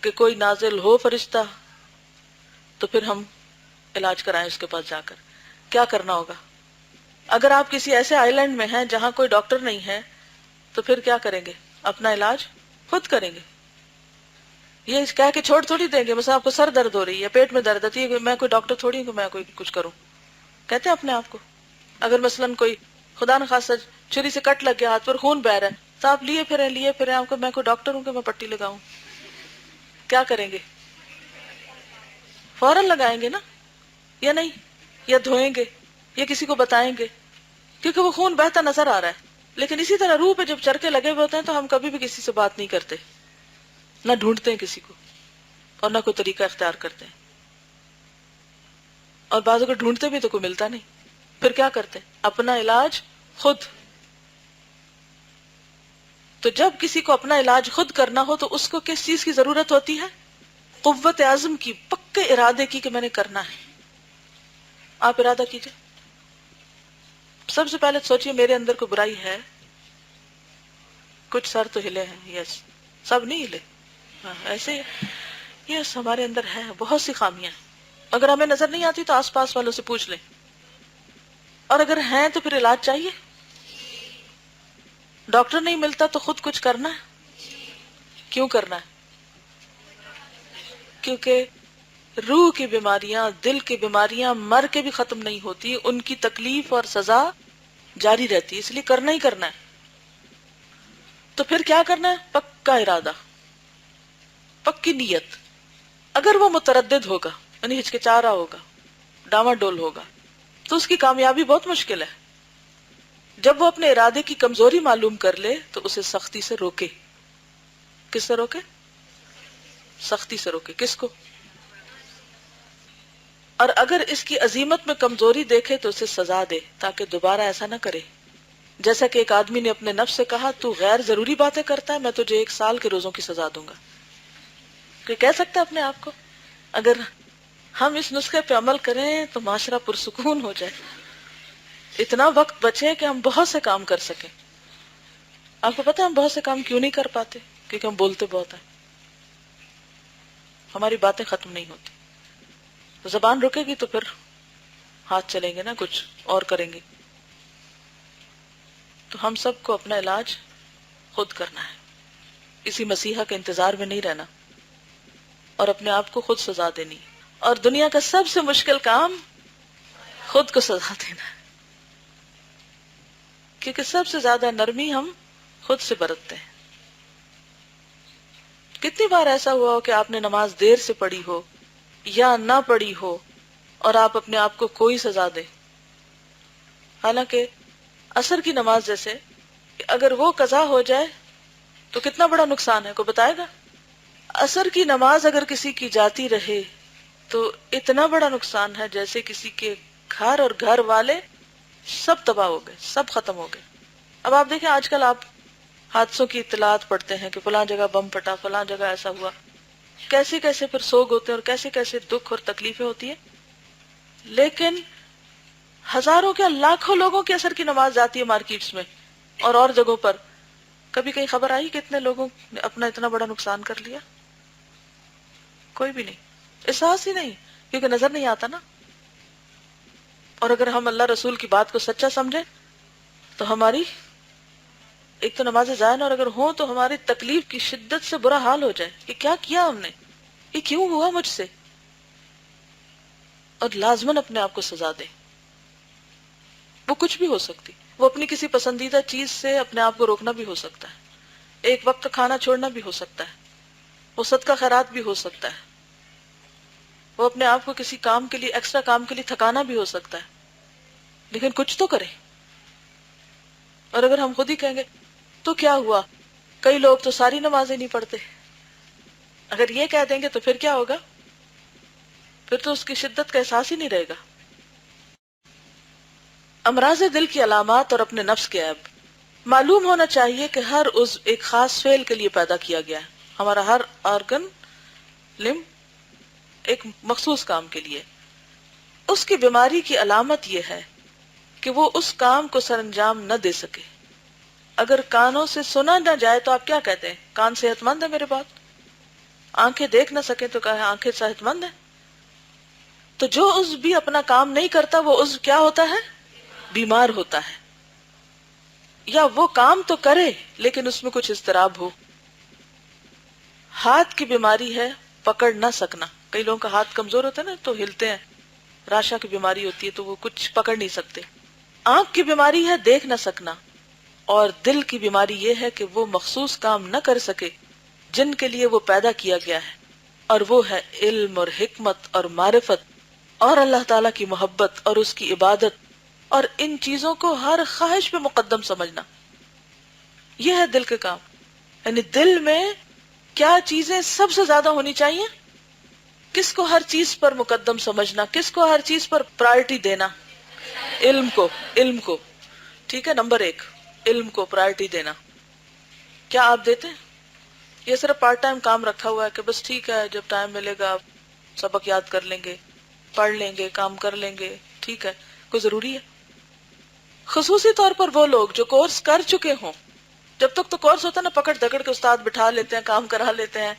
S1: کہ کوئی نازل ہو فرشتہ تو پھر ہم علاج کرائیں اس کے پاس جا کر۔ کیا کرنا ہوگا؟ اگر آپ کسی ایسے آئی لینڈ میں ہیں جہاں کوئی ڈاکٹر نہیں ہے تو پھر کیا کریں گے؟ اپنا علاج خود کریں گے۔ یہ کہہ کے چھوڑ تھوڑی دیں گے، مثلا آپ کو سر درد ہو رہی ہے، پیٹ میں درد ہوتی ہے، میں کوئی ڈاکٹر تھوڑی ہوں کہ میں کوئی کچھ کروں، کہتے ہیں اپنے آپ کو۔ اگر مثلا کوئی خدا نخواستہ چھری سے کٹ لگ گیا ہاتھ پر، خون بہ رہا ہے، تو آپ لیے پھریں آپ کو، میں کوئی ڈاکٹر ہوں کہ میں پٹی لگاؤں؟ کیا کریں گے؟ فوراً لگائیں گے نا، یا نہیں؟ یا دھوئیں گے یا کسی کو بتائیں گے، کیونکہ وہ خون بہتا نظر آ رہا ہے۔ لیکن اسی طرح روح پہ جب چرکے لگے ہوئے ہوتے ہیں تو ہم کبھی بھی کسی سے بات نہیں کرتے، نہ ڈھونڈتے ہیں کسی کو، اور نہ کوئی طریقہ اختیار کرتے ہیں، اور بعضوں کو ڈھونڈتے بھی تو کوئی ملتا نہیں۔ پھر کیا کرتے ہیں؟ اپنا علاج خود۔ تو جب کسی کو اپنا علاج خود کرنا ہو تو اس کو کس چیز کی ضرورت ہوتی ہے؟ قوت عزم کی، پکے ارادے کی کہ میں نے کرنا ہے۔ آپ ارادہ کیجئے، سب سے پہلے سوچئے میرے اندر کوئی برائی ہے؟ کچھ سر تو ہلے ہیں، یس، سب نہیں ہلے، ہاں ایسے یس ہمارے اندر ہے بہت سی خامیاں۔ اگر ہمیں نظر نہیں آتی تو آس پاس والوں سے پوچھ لیں، اور اگر ہیں تو پھر علاج چاہیے۔ ڈاکٹر نہیں ملتا تو خود کچھ کرنا ہے۔ کیوں کرنا ہے؟ کیونکہ روح کی بیماریاں، دل کی بیماریاں مر کے بھی ختم نہیں ہوتی، ان کی تکلیف اور سزا جاری رہتی، اس لیے کرنا ہی کرنا ہے۔ تو پھر کیا کرنا ہے؟ پکا ارادہ، پکی نیت. اگر وہ متردد ہوگا یعنی ہچکچا رہا ہوگا، ڈاواں ڈول ہوگا، تو اس کی کامیابی بہت مشکل ہے. جب وہ اپنے ارادے کی کمزوری معلوم کر لے تو اسے سختی سے روکے. کس سے روکے؟ سختی سے روکے. کس کو؟ اور اگر اس کی عزیمت میں کمزوری دیکھے تو اسے سزا دے تاکہ دوبارہ ایسا نہ کرے. جیسا کہ ایک آدمی نے اپنے نفس سے کہا تو غیر ضروری باتیں کرتا ہے، میں تجھے 1 سال کے روزوں کی سزا دوں گا. کہ کہہ سکتا ہے اپنے آپ کو؟ اگر ہم اس نسخے پہ عمل کریں تو معاشرہ پرسکون ہو جائے، اتنا وقت بچے کہ ہم بہت سے کام کر سکیں. آپ کو پتا ہم بہت سے کام کیوں نہیں کر پاتے؟ کیونکہ ہم بولتے بہت ہیں، ہماری باتیں ختم نہیں ہوتی. زبان رکے گی تو پھر ہاتھ چلیں گے نا، کچھ اور کریں گے. تو ہم سب کو اپنا علاج خود کرنا ہے، کسی مسیحا کے انتظار میں نہیں رہنا اور اپنے آپ کو خود سزا دینی. اور دنیا کا سب سے مشکل کام خود کو سزا دینا ہے، کیونکہ سب سے زیادہ نرمی ہم خود سے برتتے ہیں. کتنی بار ایسا ہوا ہو کہ آپ نے نماز دیر سے پڑھی ہو یا نہ پڑھی ہو اور آپ اپنے آپ کو کوئی سزا دیں، حالانکہ عصر کی نماز جیسے اگر وہ قضا ہو جائے تو کتنا بڑا نقصان ہے، کوئی بتائے گا؟ عصر کی نماز اگر کسی کی جاتی رہے تو اتنا بڑا نقصان ہے جیسے کسی کے گھر اور گھر والے سب تباہ ہو گئے، سب ختم ہو گئے. اب آپ دیکھیں آج کل آپ حادثوں کی اطلاعات پڑھتے ہیں کہ فلاں جگہ بم پھٹا، فلاں جگہ ایسا ہوا، کیسے کیسے پھر سوگ ہوتے ہیں اور کیسے کیسے دکھ اور تکلیفیں ہوتی ہیں. لیکن ہزاروں کیا لاکھوں لوگوں کی عصر کی نماز جاتی ہے مارکیٹس میں اور جگہوں پر. کبھی کہیں خبر آئی کہ اتنے لوگوں نے اپنا اتنا بڑا نقصان کر لیا؟ کوئی بھی نہیں، احساس ہی نہیں، کیونکہ نظر نہیں آتا نا. اور اگر ہم اللہ رسول کی بات کو سچا سمجھیں تو ہماری ایک تو نمازیں ضائع اور اگر ہوں تو ہماری تکلیف کی شدت سے برا حال ہو جائے کہ کیا کیا ہم نے، یہ کیوں ہوا مجھ سے، اور لازماً اپنے آپ کو سزا دے. وہ کچھ بھی ہو سکتی، وہ اپنی کسی پسندیدہ چیز سے اپنے آپ کو روکنا بھی ہو سکتا ہے، ایک وقت کا کھانا چھوڑنا بھی ہو سکتا ہے، وہ صدقہ خیرات بھی ہو سکتا ہے، وہ اپنے آپ کو کسی کام کے لیے، ایکسٹرا کام کے لیے تھکانا بھی ہو سکتا ہے. لیکن کچھ تو کرے. اور اگر ہم خود ہی کہیں گے تو کیا ہوا، کئی لوگ تو ساری نمازیں نہیں پڑھتے، اگر یہ کہہ دیں گے تو پھر کیا ہوگا؟ پھر تو اس کی شدت کا احساس ہی نہیں رہے گا. امراض دل کی علامات اور اپنے نفس کے عیب. معلوم ہونا چاہیے کہ ہر عضو ایک خاص فعل کے لیے پیدا کیا گیا ہے. ہمارا ہر آرگن، لم، ایک مخصوص کام کے لیے. اس کی بیماری کی علامت یہ ہے کہ وہ اس کام کو سر انجام نہ دے سکے. اگر کانوں سے سنا نہ جائے تو آپ کیا کہتے ہیں؟ کان صحت مند ہے میرے بات. آنکھیں دیکھ نہ سکے تو کہا آنکھیں صحت مند ہیں. تو جو عضو بھی اپنا کام نہیں کرتا وہ عضو کیا ہوتا ہے؟ بیمار ہوتا ہے. یا وہ کام تو کرے لیکن اس میں کچھ اضطراب ہو. ہاتھ کی بیماری ہے پکڑ نہ سکنا. کئی لوگوں کا ہاتھ کمزور ہوتا ہے نا تو ہلتے ہیں. راشا کی بیماری ہوتی ہے تو وہ کچھ پکڑ نہیں سکتے. آنکھ کی بیماری ہے دیکھ نہ سکنا. اور دل کی بیماری یہ ہے کہ وہ مخصوص کام نہ کر سکے جن کے لیے وہ پیدا کیا گیا ہے، اور وہ ہے علم اور حکمت اور معرفت اور اللہ تعالیٰ کی محبت اور اس کی عبادت اور ان چیزوں کو ہر خواہش پہ مقدم سمجھنا. یہ ہے دل کے کام. یعنی دل میں کیا چیزیں سب سے زیادہ ہونی چاہیے، کس کو ہر چیز پر مقدم سمجھنا، کس کو ہر چیز پر پرائرٹی دینا. علم کو، علم کو، ٹھیک ہے، نمبر 1 علم کو پرائرٹی دینا. کیا آپ دیتے ہیں؟ یہ صرف پارٹ ٹائم کام رکھا ہوا ہے کہ بس ٹھیک ہے جب ٹائم ملے گا سبق یاد کر لیں گے، پڑھ لیں گے، کام کر لیں گے، ٹھیک ہے. کوئی ضروری ہے؟ خصوصی طور پر وہ لوگ جو کورس کر چکے ہوں. جب تک تو کورس ہوتا ہے نا پکڑ دکڑ کے استاد بٹھا لیتے ہیں، کام کرا لیتے ہیں.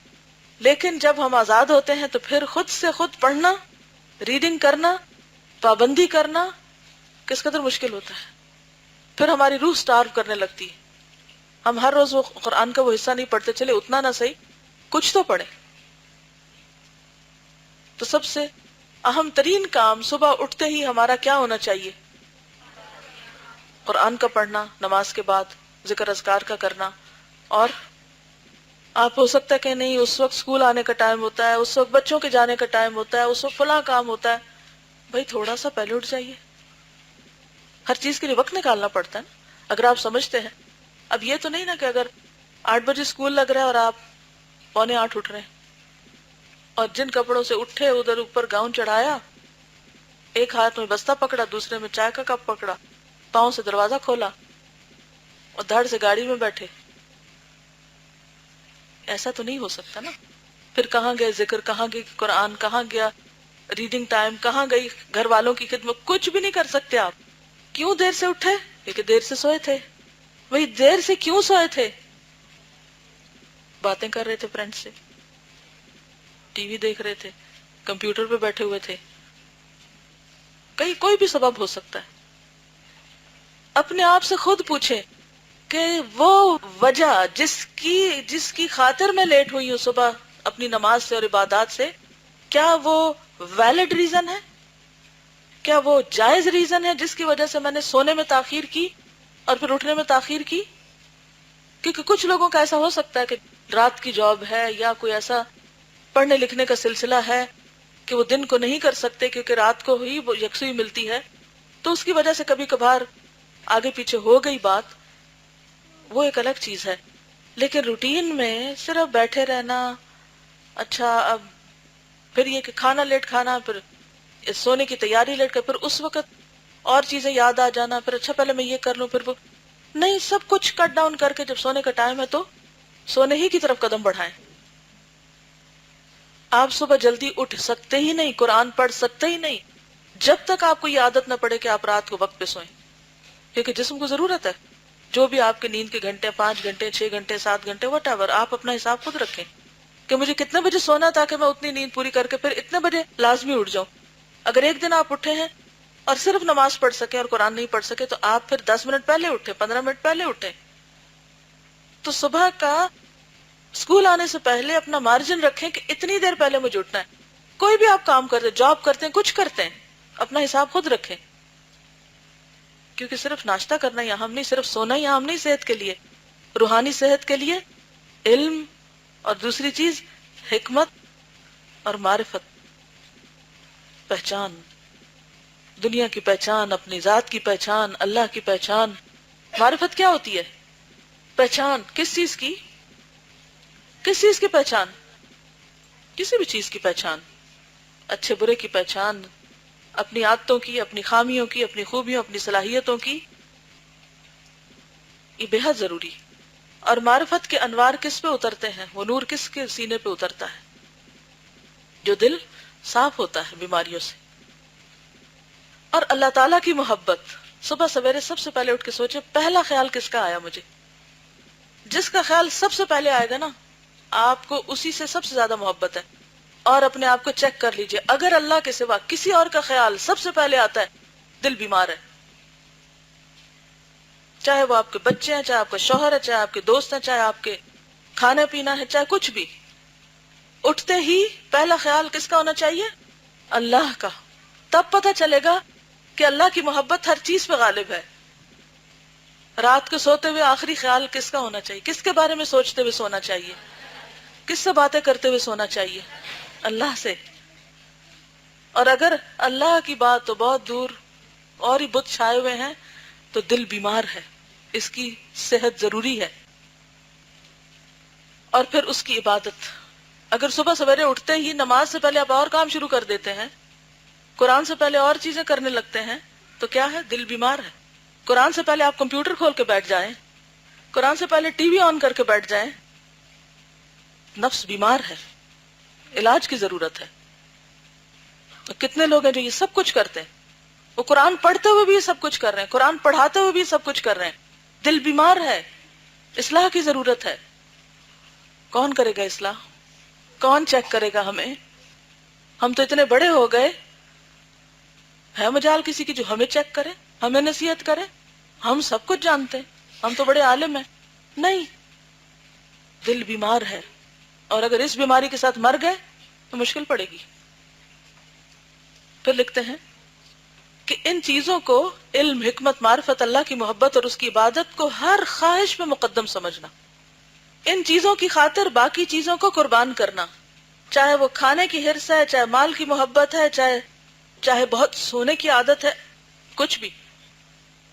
S1: لیکن جب ہم آزاد ہوتے ہیں تو پھر خود سے خود پڑھنا، ریڈنگ کرنا، پابندی کرنا کس قدر مشکل ہوتا ہے. پھر ہماری روح سٹارو کرنے لگتی ہے. ہم ہر روز وہ قرآن کا وہ حصہ نہیں پڑھتے، چلے اتنا نہ صحیح کچھ تو پڑھیں. تو سب سے اہم ترین کام صبح اٹھتے ہی ہمارا کیا ہونا چاہیے؟ قرآن کا پڑھنا، نماز کے بعد ذکر اذکار کا کرنا، اور آپ ہو سکتا ہے کہ نہیں اس وقت اسکول آنے کا ٹائم ہوتا ہے، اس وقت بچوں کے جانے کا ٹائم ہوتا ہے، اس وقت فلاں کام ہوتا ہے. بھائی تھوڑا سا پہلے اٹھ جائیے. ہر چیز کے لیے وقت نکالنا پڑتا ہے نا، اگر آپ سمجھتے ہیں. اب یہ تو نہیں نا کہ اگر 8 بجے اسکول لگ رہا ہے اور آپ 7:45 اٹھ رہے ہیں، اور جن کپڑوں سے اٹھے ادھر اوپر گاؤن چڑھایا، ایک ہاتھ میں بستہ پکڑا، دوسرے میں چائے کا کپ پکڑا، پاؤں سے دروازہ کھولا اور دھڑ سے گاڑی میں بیٹھے. ایسا تو نہیں ہو سکتا نا. پھر کہاں گئے ذکر، کہاں گئی قرآن، کہاں گیا ریڈنگ ٹائم، کہاں گئی گھر والوں کی خدمت؟ کچھ بھی نہیں کر سکتے آپ. کیوں دیر سے اٹھے؟ کیونکہ دیر سے سوئے تھے. وہی دیر سے کیوں سوئے تھے؟ باتیں کر رہے تھے فرینڈ سے، ٹی وی دیکھ رہے تھے، کمپیوٹر پہ بیٹھے ہوئے تھے. کہیں کوئی بھی سبب ہو سکتا ہے. اپنے آپ سے خود پوچھیں کہ وہ وجہ جس کی خاطر میں لیٹ ہوئی ہوں صبح اپنی نماز سے اور عبادات سے، کیا وہ ویلڈ ریزن ہے؟ کیا وہ جائز ریزن ہے جس کی وجہ سے میں نے سونے میں تاخیر کی اور پھر اٹھنے میں تاخیر کی؟ کیونکہ کچھ لوگوں کا ایسا ہو سکتا ہے کہ رات کی جاب ہے یا کوئی ایسا پڑھنے لکھنے کا سلسلہ ہے کہ وہ دن کو نہیں کر سکتے کیونکہ رات کو ہی وہ یکسوئی ملتی ہے، تو اس کی وجہ سے کبھی کبھار آگے پیچھے ہو گئی بات، وہ ایک الگ چیز ہے. لیکن روٹین میں صرف بیٹھے رہنا، اچھا اب پھر یہ کہ کھانا لیٹ کھانا، پھر سونے کی تیاری لیٹ کر، پھر اس وقت اور چیزیں یاد آ جانا، پھر اچھا پہلے میں یہ کر لوں، پھر وہ نہیں، سب کچھ کٹ ڈاؤن کر کے جب سونے کا ٹائم ہے تو سونے ہی کی طرف قدم بڑھائیں. آپ صبح جلدی اٹھ سکتے ہی نہیں، قرآن پڑھ سکتے ہی نہیں جب تک آپ کو یہ عادت نہ پڑے کہ آپ رات کو وقت پہ سوئیں، کیونکہ جسم کو ضرورت ہے. جو بھی آپ کے نیند کے گھنٹے، 5 گھنٹے، 6 گھنٹے، 7 گھنٹے، وٹ ایور، آپ اپنا حساب خود رکھیں کہ مجھے کتنے بجے سونا تاکہ میں اتنی نیند پوری کر کے پھر اتنے بجے لازمی اٹھ جاؤں. اگر ایک دن آپ اٹھے ہیں اور صرف نماز پڑھ سکے اور قرآن نہیں پڑھ سکے تو آپ پھر 10 منٹ پہلے اٹھے، 15 منٹ پہلے اٹھے. تو صبح کا اسکول آنے سے پہلے اپنا مارجن رکھیں کہ اتنی دیر پہلے مجھے اٹھنا ہے. کوئی بھی آپ کام کرتے، جاب کرتے ہیں، کچھ کرتے ہیں، اپنا حساب خود رکھیں. کیونکہ صرف ناشتہ کرنا یہاں ہم نہیں، صرف سونا یہاں ہم نہیں. صحت کے لیے، روحانی صحت کے لیے علم، اور دوسری چیز حکمت اور معرفت، پہچان، دنیا کی پہچان، اپنی ذات کی پہچان، اللہ کی پہچان. معرفت کیا ہوتی ہے؟ پہچان. کس چیز کی؟ کس چیز کی پہچان؟ کسی بھی چیز کی پہچان، اچھے برے کی پہچان، اپنی عادتوں کی، اپنی خامیوں کی، اپنی خوبیوں، اپنی صلاحیتوں کی. یہ بے حد ضروری. اور معرفت کے انوار کس پہ اترتے ہیں؟ وہ نور کس کے سینے پہ اترتا ہے؟ جو دل صاف ہوتا ہے بیماریوں سے. اور اللہ تعالیٰ کی محبت. صبح سویرے سب سے پہلے اٹھ کے سوچے پہلا خیال کس کا آیا مجھے؟ جس کا خیال سب سے پہلے آئے گا نا، آپ کو اسی سے سب سے زیادہ محبت ہے. اور اپنے آپ کو چیک کر لیجئے، اگر اللہ کے سوا کسی اور کا خیال سب سے پہلے آتا ہے، دل بیمار ہے. چاہے وہ آپ کے بچے ہیں، چاہے آپ کا شوہر ہے، چاہے آپ کے دوست ہیں، چاہے آپ کے کھانا پینا ہے، چاہے کچھ بھی. اٹھتے ہی پہلا خیال کس کا ہونا چاہیے؟ اللہ کا. تب پتہ چلے گا کہ اللہ کی محبت ہر چیز پہ غالب ہے. رات کو سوتے ہوئے آخری خیال کس کا ہونا چاہیے؟ کس کے بارے میں سوچتے ہوئے سونا چاہیے؟ کس سے باتیں کرتے ہوئے سونا چاہیے؟ اللہ سے. اور اگر اللہ کی بات تو بہت دور اور ہی بت چھائے ہوئے ہیں تو دل بیمار ہے، اس کی صحت ضروری ہے. اور پھر اس کی عبادت. اگر صبح سویرے اٹھتے ہی نماز سے پہلے آپ اور کام شروع کر دیتے ہیں، قرآن سے پہلے اور چیزیں کرنے لگتے ہیں، تو کیا ہے؟ دل بیمار ہے. قرآن سے پہلے آپ کمپیوٹر کھول کے بیٹھ جائیں، قرآن سے پہلے ٹی وی آن کر کے بیٹھ جائیں، نفس بیمار ہے، علاج کی ضرورت ہے. تو کتنے لوگ ہیں جو یہ سب کچھ کرتے ہیں، وہ قرآن پڑھتے ہوئے بھی یہ سب کچھ کر رہے ہیں، قرآن پڑھاتے ہوئے بھی یہ سب کچھ کر رہے ہیں، دل بیمار ہے، اصلاح کی ضرورت ہے. کون کرے گا اصلاح؟ کون چیک کرے گا ہمیں؟ ہم تو اتنے بڑے ہو گئے، ہے مجال کسی کی جو ہمیں چیک کرے، ہمیں نصیحت کرے؟ ہم سب کچھ جانتے ہیں، ہم تو بڑے عالم ہیں. نہیں، دل بیمار ہے. اور اگر اس بیماری کے ساتھ مر گئے تو مشکل پڑے گی. پھر لکھتے ہیں کہ ان چیزوں کو، علم، حکمت، معرفت، اللہ کی محبت اور اس کی عبادت کو ہر خواہش میں مقدم سمجھنا. ان چیزوں کی خاطر باقی چیزوں کو قربان کرنا، چاہے وہ کھانے کی حرص ہے، چاہے مال کی محبت ہے، چاہے بہت سونے کی عادت ہے، کچھ بھی،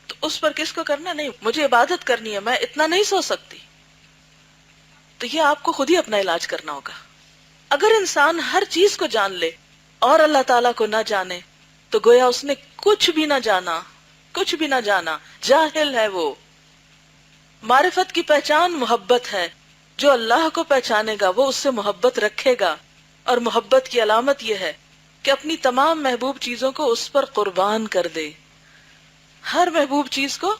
S1: تو اس پر کس کو کرنا؟ نہیں، مجھے عبادت کرنی ہے، میں اتنا نہیں سو سکتی، تو یہ آپ کو خود ہی اپنا علاج کرنا ہوگا۔ اگر انسان ہر چیز کو جان لے اور اللہ تعالیٰ کو نہ جانے تو گویا اس نے کچھ بھی نہ جانا، کچھ بھی نہ جانا، جاہل ہے وہ۔ معرفت کی پہچان محبت ہے، جو اللہ کو پہچانے گا وہ اس سے محبت رکھے گا، اور محبت کی علامت یہ ہے کہ اپنی تمام محبوب چیزوں کو اس پر قربان کر دے، ہر محبوب چیز کو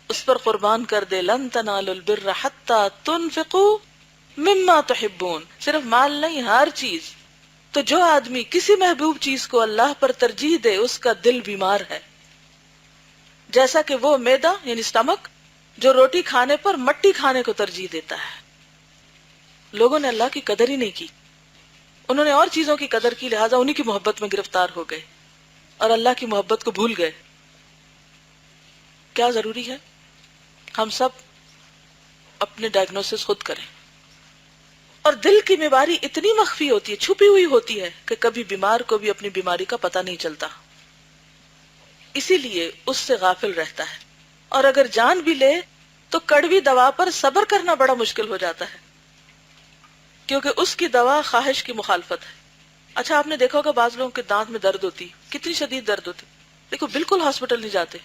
S1: اس پر قربان کر دے۔ لن تنالوا البر حتى تنفقوا مما تحبون، صرف مال نہیں، ہر چیز۔ تو جو آدمی کسی محبوب چیز کو اللہ پر ترجیح دے اس کا دل بیمار ہے، جیسا کہ وہ معدہ یعنی اسٹمک جو روٹی کھانے پر مٹی کھانے کو ترجیح دیتا ہے۔ لوگوں نے اللہ کی قدر ہی نہیں کی، انہوں نے اور چیزوں کی قدر کی، لہٰذا انہی کی محبت میں گرفتار ہو گئے اور اللہ کی محبت کو بھول گئے۔ کیا ضروری ہے؟ ہم سب اپنے ڈائگنوسس خود کریں۔ اور دل کی بیماری اتنی مخفی ہوتی ہے، چھپی ہوئی ہوتی ہے، کہ کبھی بیمار کو بھی اپنی بیماری کا پتہ نہیں چلتا، اسی لیے اس سے غافل رہتا ہے، اور اگر جان بھی لے تو کڑوی دوا پر صبر کرنا بڑا مشکل ہو جاتا ہے، کیونکہ اس کی دوا خواہش کی مخالفت ہے۔ اچھا، آپ نے دیکھا ہوگا بعض لوگوں کے دانت میں درد ہوتی، کتنی شدید درد ہوتی، دیکھو بالکل ہاسپٹل نہیں جاتے۔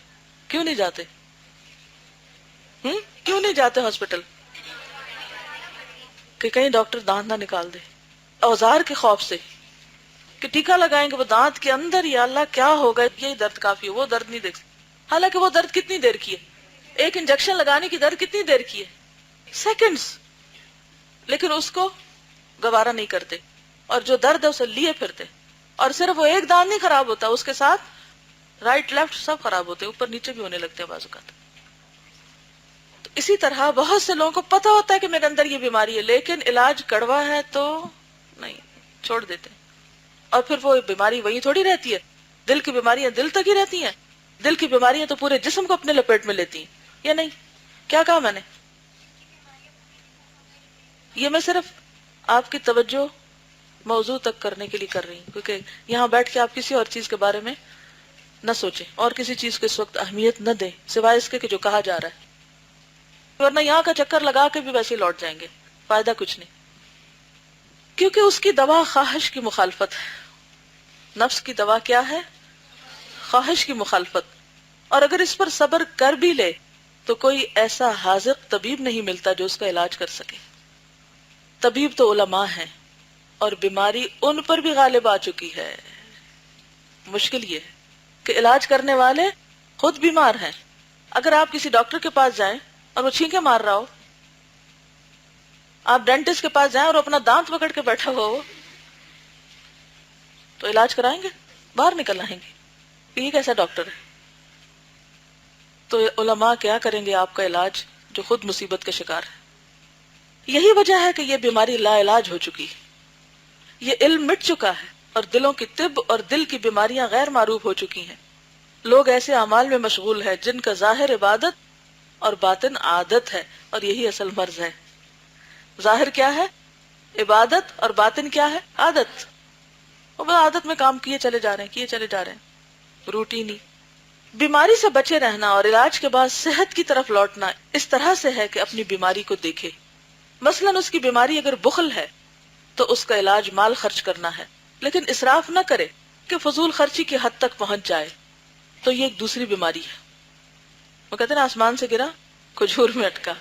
S1: کیوں نہیں جاتے؟ کیوں نہیں جاتے ہاسپٹل؟ کہ کہیں ڈاکٹر دانت نہ نکال دے، اوزار کے خوف سے، کہ ٹیکا لگائیں گے وہ دانت کے اندر، یا اللہ کیا ہوگا، یہی درد کافی ہے، وہ درد نہیں دیکھ سکتے۔ حالانکہ وہ درد کتنی دیر کی ہے، ایک انجیکشن لگانے کی درد کتنی دیر کی ہے، سیکنڈز، لیکن اس کو گوارا نہیں کرتے، اور جو درد ہے اسے لیے پھرتے، اور صرف وہ ایک دانت نہیں خراب ہوتا، اس کے ساتھ رائٹ لیفٹ سب خراب ہوتے، اوپر نیچے بھی ہونے لگتے ہیں بعض اوقات۔ تو اسی طرح بہت سے لوگوں کو پتہ ہوتا ہے کہ میرے اندر یہ بیماری ہے، لیکن علاج کڑوا ہے تو نہیں، چھوڑ دیتے، اور پھر وہ بیماری وہی تھوڑی رہتی ہے۔ دل کی بیماریاں دل تک ہی رہتی ہیں، دل کی بیماریاں تو پورے جسم کو اپنے لپیٹ میں لیتی ہیں، یا نہیں؟ کیا کہا میں نے؟ یہ میں صرف آپ کی توجہ موضوع تک کرنے کے لیے کر رہی ہوں، کیونکہ یہاں بیٹھ کے آپ کسی اور چیز کے بارے میں نہ سوچیں، اور کسی چیز کو اس وقت اہمیت نہ دیں سوائے اس کے کہ جو کہا جا رہا ہے، ورنہ یہاں کا چکر لگا کے بھی ویسے لوٹ جائیں گے، فائدہ کچھ نہیں، کیونکہ اس کی دوا خواہش کی مخالفت ہے۔ نفس کی دوا کیا ہے؟ خواہش کی مخالفت، اور اگر اس پر صبر کر بھی لے تو کوئی ایسا حاذق طبیب نہیں ملتا جو اس کا علاج کر سکے۔ طبیب تو علماء ہیں، اور بیماری ان پر بھی غالب آ چکی ہے۔ مشکل یہ ہے کہ علاج کرنے والے خود بیمار ہیں۔ اگر آپ کسی ڈاکٹر کے پاس جائیں اور وہ چھینکے مار رہا ہو، آپ ڈینٹسٹ کے پاس جائیں اور اپنا دانت پکڑ کے بیٹھا ہو، تو علاج کرائیں گے؟ باہر نکل آئیں گے، یہ کیسا ڈاکٹر ہے؟ تو علماء کیا کریں گے آپ کا علاج جو خود مصیبت کا شکار ہے؟ یہی وجہ ہے کہ یہ بیماری لا علاج ہو چکی، یہ علم مٹ چکا ہے، اور دلوں کی طب اور دل کی بیماریاں غیر معروف ہو چکی ہیں۔ لوگ ایسے اعمال میں مشغول ہیں جن کا ظاہر عبادت اور باطن عادت ہے، اور یہی اصل مرض ہے۔ ظاہر کیا ہے؟ عبادت، اور باطن کیا ہے؟ عادت۔ وہ عادت میں کام کیے چلے جا رہے ہیں، روٹینی۔ بیماری سے بچے رہنا اور علاج کے بعد صحت کی طرف لوٹنا اس طرح سے ہے کہ اپنی بیماری کو دیکھے۔ مثلاً اس کی بیماری اگر بخل ہے تو اس کا علاج مال خرچ کرنا ہے، لیکن اسراف نہ کرے کہ فضول خرچی کی حد تک پہنچ جائے، تو یہ ایک دوسری بیماری ہے۔ وہ کہتے ہیں نا، آسمان سے گرا کھجور میں اٹکا۔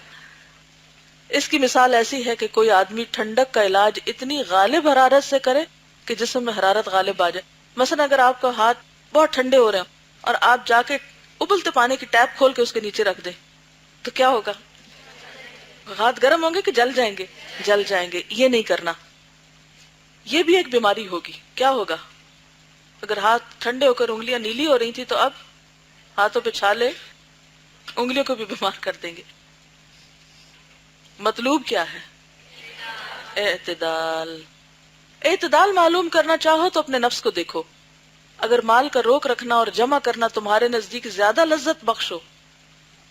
S1: اس کی مثال ایسی ہے کہ کوئی آدمی ٹھنڈک کا علاج اتنی غالب حرارت سے کرے کہ جسم میں حرارت غالب آ جائے۔ مثلا اگر آپ کا ہاتھ بہت ٹھنڈے ہو رہے ہیں اور آپ جا کے ابلتے پانی کی ٹیپ کھول کے اس کے نیچے رکھ دیں، تو کیا ہوگا؟ ہاتھ گرم ہوں گے کہ جل جائیں گے؟ جل جائیں گے۔ یہ نہیں کرنا، یہ بھی ایک بیماری ہوگی۔ کیا ہوگا؟ اگر ہاتھ ٹھنڈے ہو کر انگلیاں نیلی ہو رہی تھی تو اب ہاتھوں پہ چھالے انگلیوں کو بھی بیمار کر دیں گے۔ مطلوب کیا ہے؟ اعتدال۔ اعتدال معلوم کرنا چاہو تو اپنے نفس کو دیکھو۔ اگر مال کا روک رکھنا اور جمع کرنا تمہارے نزدیک زیادہ لذت بخش ہو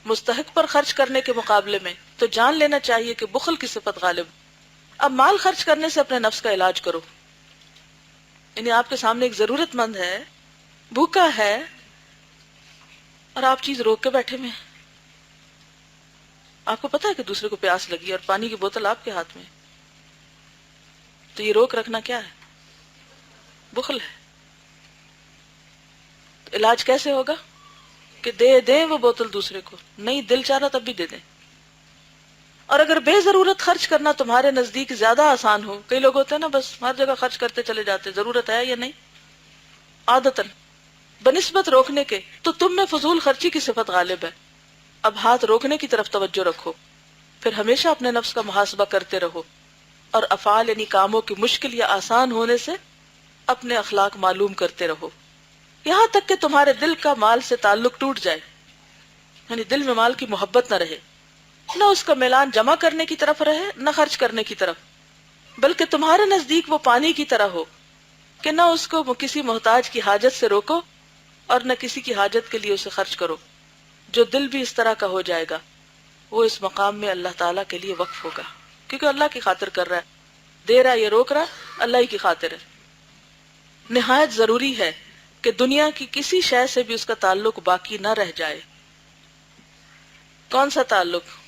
S1: مستحق پر خرچ کرنے کے مقابلے میں، تو جان لینا چاہیے کہ بخل کی صفت غالب. اب مال خرچ کرنے سے اپنے نفس کا علاج کرو. یعنی آپ کے سامنے ایک ضرورت مند ہے، بھوکا ہے، اور آپ چیز روک کے بیٹھے ہوئے ہیں. آپ کو پتا ہے کہ دوسرے کو پیاس لگی اور پانی کی بوتل آپ کے ہاتھ میں، تو یہ روک رکھنا کیا ہے؟ بخل ہے. تو علاج کیسے ہوگا؟ کہ دے دیں وہ بوتل دوسرے کو، نہیں دل چاہ رہا تب بھی دے دیں. اور اگر بے ضرورت خرچ کرنا تمہارے نزدیک زیادہ آسان ہو، کئی لوگ ہوتے ہیں نا بس ہر جگہ خرچ کرتے چلے جاتے، ضرورت ہے یا نہیں، عادتاً بنسبت روکنے کے، تو تم میں فضول خرچی کی صفت غالب ہے. اب ہاتھ روکنے کی طرف توجہ رکھو، پھر ہمیشہ اپنے نفس کا محاسبہ کرتے رہو، اور افعال یعنی کاموں کی مشکل یا آسان ہونے سے اپنے اخلاق معلوم کرتے رہو، یہاں تک کہ تمہارے دل کا مال سے تعلق ٹوٹ جائے. یعنی دل میں مال کی محبت نہ رہے، نہ اس کا میلان جمع کرنے کی طرف رہے نہ خرچ کرنے کی طرف، بلکہ تمہارے نزدیک وہ پانی کی طرح ہو کہ نہ اس کو کسی محتاج کی حاجت سے روکو اور نہ کسی کی حاجت کے لیے اسے خرچ کرو. جو دل بھی اس طرح کا ہو جائے گا وہ اس مقام میں اللہ تعالیٰ کے لیے وقف ہوگا، کیونکہ اللہ کی خاطر کر رہا ہے، دے رہا ہے یا روک رہا ہے، اللہ ہی کی خاطر ہے. نہایت ضروری ہے کہ دنیا کی کسی شے سے بھی اس کا تعلق باقی نہ رہ جائے. کون سا تعلق؟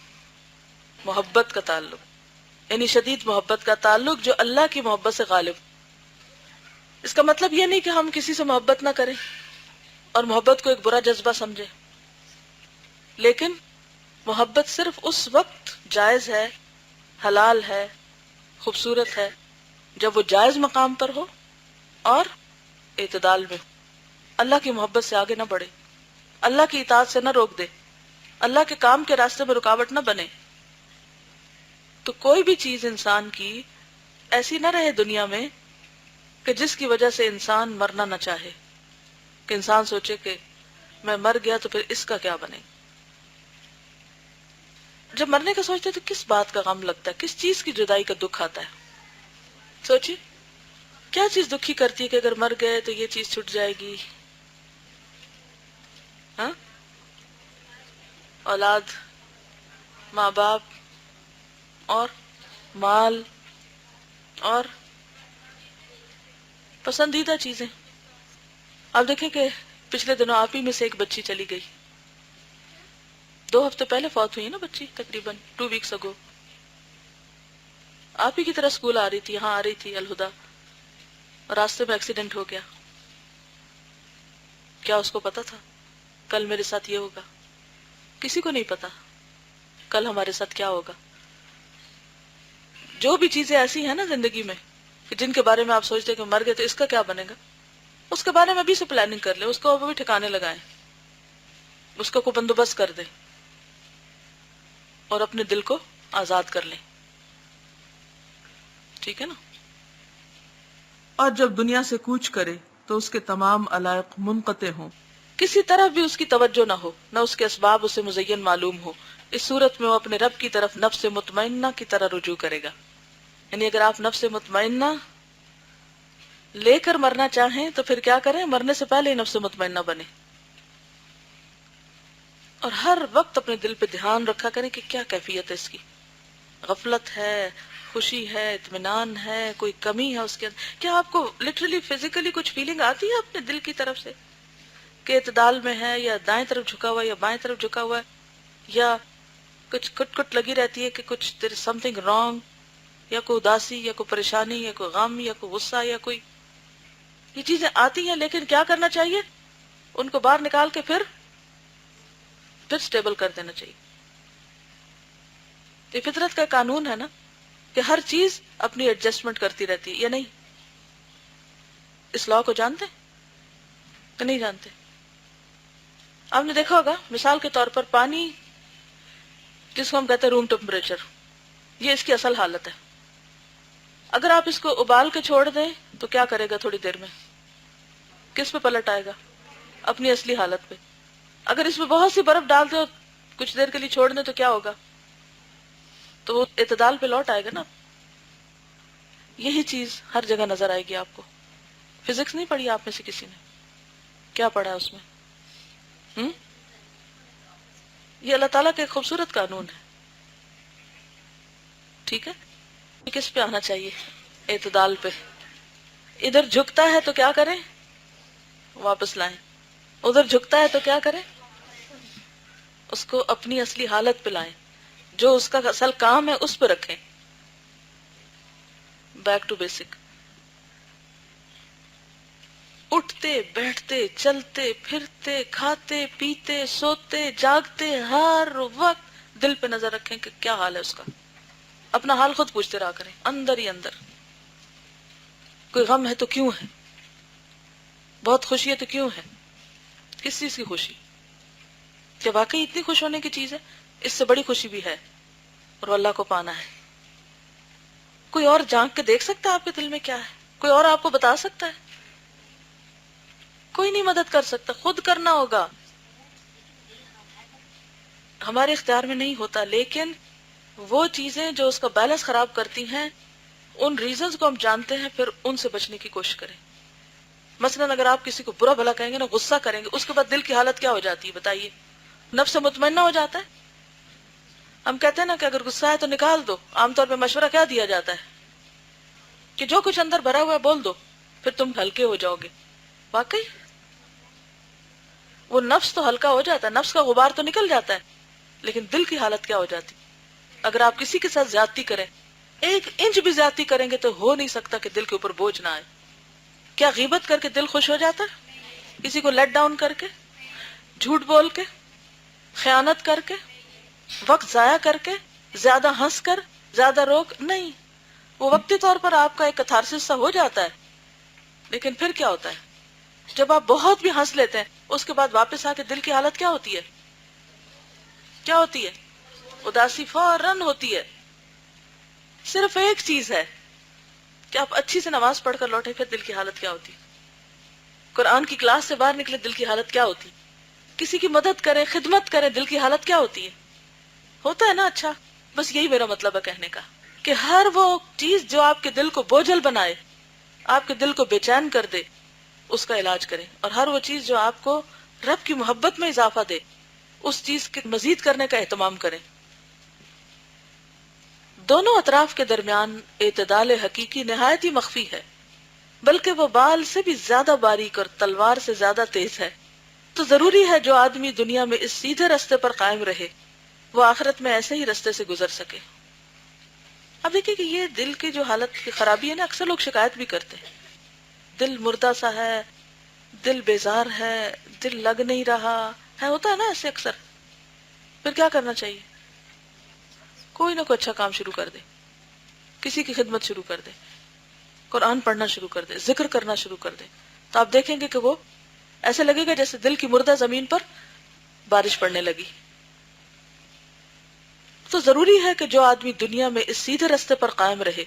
S1: محبت کا تعلق، یعنی شدید محبت کا تعلق جو اللہ کی محبت سے غالب. اس کا مطلب یہ نہیں کہ ہم کسی سے محبت نہ کریں اور محبت کو ایک برا جذبہ سمجھیں، لیکن محبت صرف اس وقت جائز ہے، حلال ہے، خوبصورت ہے جب وہ جائز مقام پر ہو اور اعتدال میں ہو. اللہ کی محبت سے آگے نہ بڑھے، اللہ کی اطاعت سے نہ روک دے، اللہ کے کام کے راستے میں رکاوٹ نہ بنے. تو کوئی بھی چیز انسان کی ایسی نہ رہے دنیا میں کہ جس کی وجہ سے انسان مرنا نہ چاہے، کہ انسان سوچے کہ میں مر گیا تو پھر اس کا کیا بنے. جب مرنے کا سوچتے تو کس بات کا غم لگتا ہے، کس چیز کی جدائی کا دکھ آتا ہے. سوچیے کیا چیز دکھی کرتی ہے کہ اگر مر گئے تو یہ چیز چھٹ جائے گی. ہاں، اولاد، ماں باپ، اور مال، اور پسندیدہ چیزیں. آپ دیکھیں کہ پچھلے دنوں آپ ہی میں سے ایک بچی چلی گئی، 2 ہفتے پہلے فوت ہوئی نا بچی، تقریباً 2 weeks ago. آپ ہی کی طرح اسکول آ رہی تھی، یہاں آ رہی تھی الہدا، اور راستے میں ایکسیڈنٹ ہو گیا. کیا اس کو پتا تھا کل میرے ساتھ یہ ہوگا؟ کسی کو نہیں پتا کل ہمارے ساتھ کیا ہوگا. جو بھی چیزیں ایسی ہیں نا زندگی میں کہ جن کے بارے میں آپ سوچتے کہ مر گئے تو اس کا کیا بنے گا، اس کے بارے میں ابھی سے پلاننگ کر لیں، اس کو ابھی ٹھکانے لگائیں، اس کا کوئی بندوبست کر دیں اور اپنے دل کو آزاد کر لیں. ٹھیک ہے نا؟ اور جب دنیا سے کوچ کرے تو اس کے تمام علائق منقطع ہوں، کسی طرف بھی اس کی توجہ نہ ہو، نہ اس کے اسباب اسے مزین معلوم ہو. اس صورت میں وہ اپنے رب کی طرف نفس مطمئنہ کی طرح رجوع کرے گا. یعنی اگر آپ نفس مطمئنہ لے کر مرنا چاہیں تو پھر کیا کریں؟ مرنے سے پہلے ہی نفس مطمئنہ بنے، اور ہر وقت اپنے دل پہ دھیان رکھا کریں کہ کیا کیفیت ہے اس کی، غفلت ہے، خوشی ہے، اطمینان ہے، کوئی کمی ہے اس کے اندر. کیا آپ کو لٹرلی فزیکلی کچھ فیلنگ آتی ہے اپنے دل کی طرف سے کہ اعتدال میں ہے، یا دائیں طرف جھکا ہوا ہے یا بائیں طرف جھکا ہوا ہے، یا کچھ کٹ کٹ لگی رہتی ہے کہ کچھ there is something wrong، یا کوئی اداسی یا کوئی پریشانی یا کوئی غم یا کوئی غصہ یا کوئی، یہ چیزیں آتی ہیں، لیکن کیا کرنا چاہیے؟ ان کو باہر نکال کے پھر سٹیبل کر دینا چاہیے. یہ فطرت کا قانون ہے نا کہ ہر چیز اپنی ایڈجسٹمنٹ کرتی رہتی ہے، یا نہیں؟ اس لا کو جانتے کہ نہیں جانتے؟ آپ نے دیکھا ہوگا مثال کے طور پر پانی جس کو ہم کہتے ہیں روم ٹیمپریچر، یہ اس کی اصل حالت ہے. اگر آپ اس کو ابال کے چھوڑ دیں تو کیا کرے گا؟ تھوڑی دیر میں کس پہ پلٹ آئے گا؟ اپنی اصلی حالت پہ. اگر اس میں بہت سی برف ڈال دیں اور کچھ دیر کے لیے چھوڑ دیں تو کیا ہوگا؟ تو وہ اعتدال پہ لوٹ آئے گا نا. یہی چیز ہر جگہ نظر آئے گی آپ کو. فزکس نہیں پڑھی آپ میں سے کسی نے؟ کیا پڑھا ہے اس میں؟ یہ اللہ تعالیٰ کا ایک خوبصورت قانون ہے ٹھیک ہے؟ کس پہ آنا چاہیے؟ اعتدال پہ. ادھر جھکتا ہے تو کیا کریں؟ واپس لائیں. ادھر جھکتا ہے تو کیا کریں؟ اس کو اپنی اصلی حالت پہ لائیں، جو اس کا اصل کام ہے اس پہ رکھیں. Back to basic. اٹھتے بیٹھتے چلتے پھرتے کھاتے پیتے سوتے جاگتے ہر وقت دل پہ نظر رکھیں کہ کیا حال ہے اس کا. اپنا حال خود پوچھتے رہا کریں اندر ہی اندر. کوئی غم ہے تو کیوں ہے؟ بہت خوشی ہے تو کیوں ہے؟ کس چیز کی خوشی؟ کیا واقعی اتنی خوش ہونے کی چیز ہے؟ اس سے بڑی خوشی بھی ہے اور اللہ کو پانا ہے. کوئی اور جھانک کے دیکھ سکتا ہے آپ کے دل میں کیا ہے؟ کوئی اور آپ کو بتا سکتا ہے؟ کوئی نہیں مدد کر سکتا، خود کرنا ہوگا. ہمارے اختیار میں نہیں ہوتا، لیکن وہ چیزیں جو اس کا بیلنس خراب کرتی ہیں ان ریزنز کو ہم جانتے ہیں، پھر ان سے بچنے کی کوشش کریں. مثلا اگر آپ کسی کو برا بھلا کہیں گے نا، غصہ کریں گے، اس کے بعد دل کی حالت کیا ہو جاتی ہے بتائیے؟ نفس مطمئنہ ہو جاتا ہے. ہم کہتے ہیں نا کہ اگر غصہ ہے تو نکال دو. عام طور پہ مشورہ کیا دیا جاتا ہے کہ جو کچھ اندر بھرا ہوا ہے بول دو، پھر تم ہلکے ہو جاؤ گے. واقعی وہ نفس تو ہلکا ہو جاتا ہے، نفس کا غبار تو نکل جاتا ہے، لیکن دل کی حالت کیا ہو جاتی؟ اگر آپ کسی کے ساتھ زیادتی کریں، 1 انچ بھی زیادتی کریں گے تو ہو نہیں سکتا کہ دل کے اوپر بوجھ نہ آئے. کیا غیبت کر کے دل خوش ہو جاتا ہے؟ کسی کو لیٹ ڈاؤن کر کے، جھوٹ بول کے، خیانت کر کے، وقت ضائع کر کے، زیادہ ہنس کر، زیادہ روک نہیں. وہ وقتی طور پر آپ کا ایک کتھارسس سا ہو جاتا ہے، لیکن پھر کیا ہوتا ہے جب آپ بہت بھی ہنس لیتے ہیں اس کے بعد واپس آ کے دل کی حالت کیا ہوتی ہے؟ کیا ہوتی ہے؟ اداسی فوراً ہوتی ہے. صرف ایک چیز ہے کہ آپ اچھی سے نماز پڑھ کر لوٹے، پھر دل کی حالت کیا ہوتی؟ قرآن کی کلاس سے باہر نکلے، دل کی حالت کیا ہوتی؟ کسی کی مدد کریں، خدمت کریں، دل کی حالت کیا ہوتی ہے؟ ہوتا ہے نا اچھا. بس یہی میرا مطلب ہے کہنے کا کہ ہر وہ چیز جو آپ کے دل کو بوجھل بنائے، آپ کے دل کو بے چین کر دے، اس کا علاج کریں. اور ہر وہ چیز جو آپ کو رب کی محبت میں اضافہ دے، اس چیز کے مزید کرنے کا اہتمام کریں. دونوں اطراف کے درمیان اعتدال حقیقی نہایت ہی مخفی ہے، بلکہ وہ بال سے بھی زیادہ باریک اور تلوار سے زیادہ تیز ہے. تو ضروری ہے جو آدمی دنیا میں اس سیدھے رستے پر قائم رہے، وہ آخرت میں ایسے ہی رستے سے گزر سکے. اب دیکھیں کہ یہ دل کی جو حالت کی خرابی ہے نا، اکثر لوگ شکایت بھی کرتے ہیں، دل مردہ سا ہے، دل بیزار ہے، دل لگ نہیں رہا ہے. ہوتا ہے نا ایسے اکثر. پھر کیا کرنا چاہیے؟ کوئی نہ کوئی اچھا کام شروع کر دے، کسی کی خدمت شروع کر دے، قرآن پڑھنا شروع کر دے، ذکر کرنا شروع کر دے. تو آپ دیکھیں گے کہ وہ ایسے لگے گا جیسے دل کی مردہ زمین پر بارش پڑنے لگی. تو ضروری ہے کہ جو آدمی دنیا میں اس سیدھے رستے پر قائم رہے،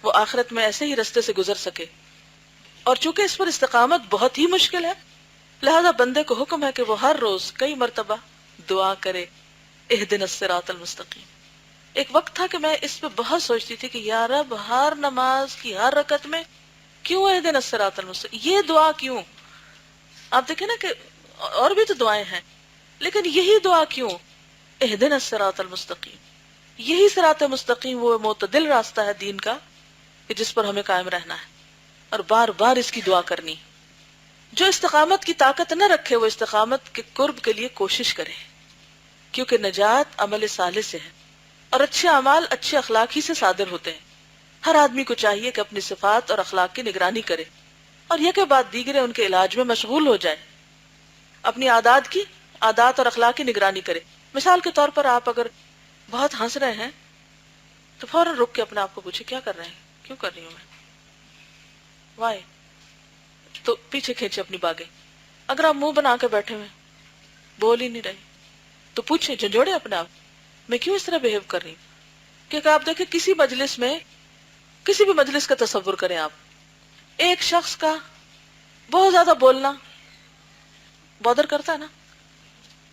S1: وہ آخرت میں ایسے ہی رستے سے گزر سکے. اور چونکہ اس پر استقامت بہت ہی مشکل ہے، لہذا بندے کو حکم ہے کہ وہ ہر روز کئی مرتبہ دعا کرے، اہدنا الصراط المستقیم. ایک وقت تھا کہ میں اس پہ بہت سوچتی تھی کہ یا رب، ہر نماز کی ہر رکعت میں کیوں اہدنا الصراط المستقیم؟ یہ دعا کیوں؟ آپ دیکھیں نا کہ اور بھی تو دعائیں ہیں، لیکن یہی دعا کیوں؟ اہدنا الصراط المستقیم. یہی صراط مستقیم وہ معتدل راستہ ہے دین کا کہ جس پر ہمیں قائم رہنا ہے اور بار بار اس کی دعا کرنی. جو استقامت کی طاقت نہ رکھے وہ استقامت کے قرب کے لیے کوشش کرے، کیونکہ نجات عمل صالح سے ہے اور اچھے اعمال اچھے اخلاق ہی سے صادر ہوتے ہیں. ہر آدمی کو چاہیے کہ اپنی صفات اور اخلاق کی نگرانی کرے اور یہ کہ بعد دیگرے ان کے علاج میں مشغول ہو جائے. اپنی عادات اور اخلاق کی نگرانی کرے. مثال کے طور پر آپ اگر بہت ہنس رہے ہیں تو فوراً رک کے اپنے آپ کو پوچھے کیا کر رہے ہیں، کیوں کر رہی ہوں میں، وائے. تو پیچھے کھینچے اپنی باگیں. اگر آپ منہ بنا کے بیٹھے ہوئے بول ہی نہیں رہے تو پوچھے، جھنجھوڑے اپنے آپ، میں کیوں اس طرح بہیو کر رہی ہوں. کیونکہ آپ دیکھیں کسی مجلس میں، کسی بھی مجلس کا تصور کریں آپ، ایک شخص کا بہت زیادہ بولنا بادر کرتا ہے نا،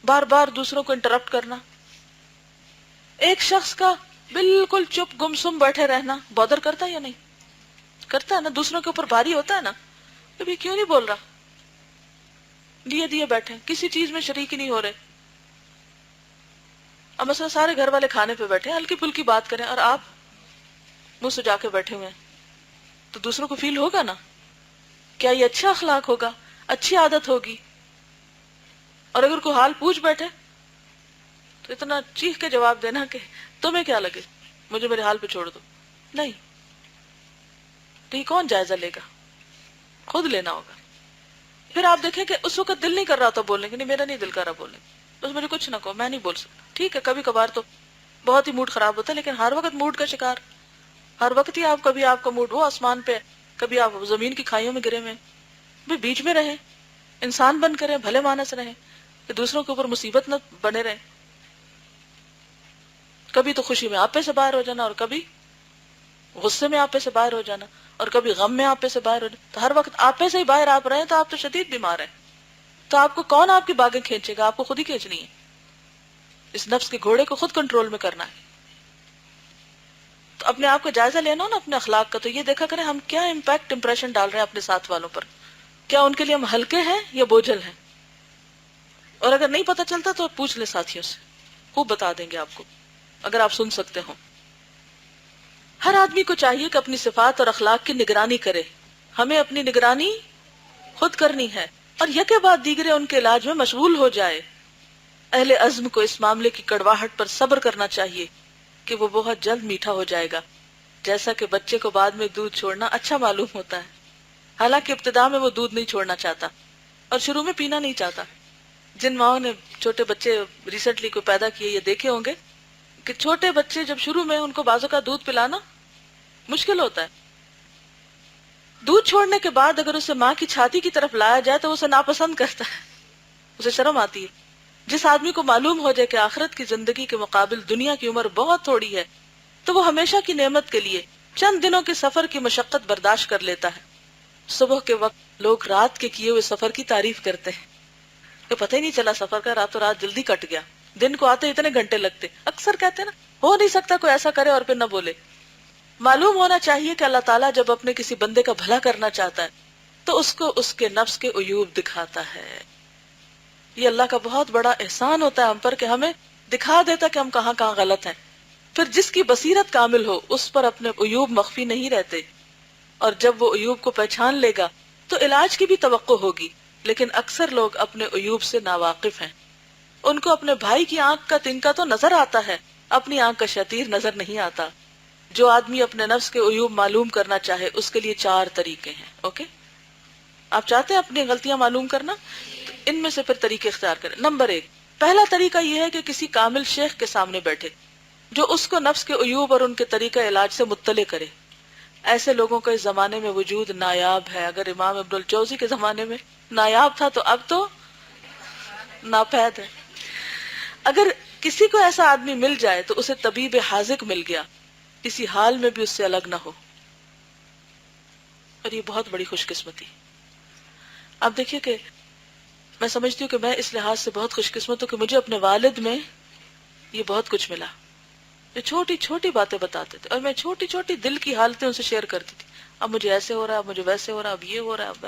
S1: بار بار دوسروں کو انٹرپٹ کرنا. ایک شخص کا بالکل چپ گمسم بیٹھے رہنا بادر کرتا ہے یا نہیں؟ کرتا ہے نا. دوسروں کے اوپر بھاری ہوتا ہے نا، کبھی کیوں نہیں بول رہا، دیے دیے بیٹھے، کسی چیز میں شریک نہیں ہو رہے. اب مثلا سارے گھر والے کھانے پہ بیٹھے، ہلکی پھلکی بات کریں اور آپ منہ سجا کے بیٹھے ہوئے ہیں، تو دوسروں کو فیل ہوگا نا، کیا یہ اچھا اخلاق ہوگا، اچھی عادت ہوگی؟ اور اگر کوئی حال پوچھ بیٹھے تو اتنا چیخ کے جواب دینا کہ تمہیں کیا لگے، مجھے میرے حال پہ چھوڑ دو، نہیں، تو یہ کون جائزہ لے گا؟ خود لینا ہوگا۔ پھر آپ دیکھیں کہ اس وقت دل نہیں کر رہا تھا بولنے کے، نہیں میرا نہیں دل کر رہا بولنے، بس مجھے کچھ نہ کہو، میں نہیں بول سکتا، ٹھیک ہے کبھی کبھار تو بہت ہی موڈ خراب ہوتا ہے، لیکن ہر وقت موڈ کا شکار، ہر وقت ہی آپ، کبھی آپ کا موڈ وہ آسمان پہ، کبھی آپ زمین کی کھائیوں میں گرے ہوئے، بھی بیچ میں رہیں، انسان بن کریں، بھلے مانس رہیں، کہ دوسروں کے اوپر مصیبت نہ بنے رہیں۔ کبھی تو خوشی میں آپے سے باہر ہو جانا، اور کبھی غصے میں آپے سے باہر ہو جانا، اور کبھی غم میں آپے سے باہر ہو جانا، تو ہر وقت آپے سے ہی باہر آپ رہے تو آپ تو شدید بیمار ہیں۔ تو آپ کو کون آپ کی باگیں کھینچے گا؟ آپ کو خود ہی کھینچنی ہے، اس نفس کے گھوڑے کو خود کنٹرول میں کرنا ہے۔ تو اپنے آپ کو جائزہ لینا ہو نا اپنے اخلاق کا، تو یہ دیکھا کریں ہم کیا امپیکٹ امپریشن ڈال رہے ہیں اپنے ساتھ والوں پر، کیا ان کے لیے ہم ہلکے ہیں یا بوجھل ہیں؟ اور اگر نہیں پتہ چلتا تو پوچھ لیں ساتھیوں سے، خوب بتا دیں گے آپ کو، اگر آپ سن سکتے ہوں۔ ہر آدمی کو چاہیے کہ اپنی صفات اور اخلاق کی نگرانی کرے، ہمیں اپنی نگرانی خود کرنی ہے، اور یکے بعد دیگرے ان کے علاج میں مشغول ہو جائے۔ اہل عزم کو اس معاملے کی کڑواہٹ پر صبر کرنا چاہیے کہ وہ بہت جلد میٹھا ہو جائے گا، جیسا کہ بچے کو بعد میں دودھ چھوڑنا اچھا معلوم ہوتا ہے، حالانکہ ابتدا میں وہ دودھ نہیں چھوڑنا چاہتا اور شروع میں پینا نہیں چاہتا۔ جن ماؤں نے چھوٹے بچے ریسنٹلی کو پیدا کیے یہ دیکھے ہوں گے کہ چھوٹے بچے جب شروع میں ان کو بازو کا دودھ پلانا مشکل ہوتا ہے، دودھ چھوڑنے کے بعد اگر اسے ماں کی چھاتی کی طرف لایا جائے تو اسے ناپسند کرتا ہے، اسے شرم آتی ہے۔ جس آدمی کو معلوم ہو جائے کہ آخرت کی زندگی کے مقابل دنیا کی عمر بہت تھوڑی ہے تو وہ ہمیشہ کی نعمت کے لیے چند دنوں کے سفر کی مشقت برداشت کر لیتا ہے۔ صبح کے وقت لوگ رات کے کیے ہوئے سفر کی تعریف کرتے ہیں کہ پتہ ہی نہیں چلا سفر کا، راتوں رات جلدی کٹ گیا، دن کو آتے اتنے گھنٹے لگتے۔ اکثر کہتے ہیں نا ہو نہیں سکتا کوئی ایسا کرے اور پھر نہ بولے۔ معلوم ہونا چاہیے کہ اللہ تعالیٰ جب اپنے کسی بندے کا بھلا کرنا چاہتا ہے تو اس کو اس کے نفس کے عیوب دکھاتا ہے۔ یہ اللہ کا بہت بڑا احسان ہوتا ہے ہم پر کہ ہمیں دکھا دیتا کہ ہم کہاں کہاں غلط ہیں۔ پھر جس کی بصیرت کامل ہو اس پر اپنے عیوب مخفی نہیں رہتے، اور جب وہ عیوب کو پہچان لے گا تو علاج کی بھی توقع ہوگی، لیکن اکثر لوگ اپنے عیوب سے ناواقف ہیں۔ ان کو اپنے بھائی کی آنکھ کا تنکا تو نظر آتا ہے، اپنی آنکھ کا شتیر نظر نہیں آتا۔ جو آدمی اپنے نفس کے عیوب معلوم کرنا چاہے اس کے لیے 4 طریقے ہیں۔ اوکے، آپ چاہتے ہیں اپنی غلطیاں معلوم کرنا، تو ان میں سے پھر طریقے اختیار کریں۔ نمبر 1، پہلا طریقہ یہ ہے کہ کسی کامل شیخ کے سامنے بیٹھے جو اس کو نفس کے عیوب اور ان کے طریقہ علاج سے مطلع کرے۔ ایسے لوگوں کا اس زمانے میں وجود نایاب ہے۔ اگر امام ابن الجوزی کے زمانے میں نایاب تھا تو اب تو ناپید ہے۔ اگر کسی کو ایسا آدمی مل جائے تو اسے طبیب حاذق مل گیا، کسی حال میں بھی اس سے الگ نہ ہو، اور یہ بہت بڑی خوش قسمتی۔ آپ دیکھیے کہ میں سمجھتی ہوں کہ میں اس لحاظ سے بہت خوش قسمت ہوں کہ مجھے اپنے والد میں یہ بہت کچھ ملا، جو چھوٹی چھوٹی باتیں بتاتے تھے اور میں چھوٹی چھوٹی دل کی حالتیں ان سے شیئر کرتی تھی۔ اب مجھے ایسے ہو رہا ہے، اب مجھے ویسے ہو رہا ہے، اب یہ ہو رہا ہے، اب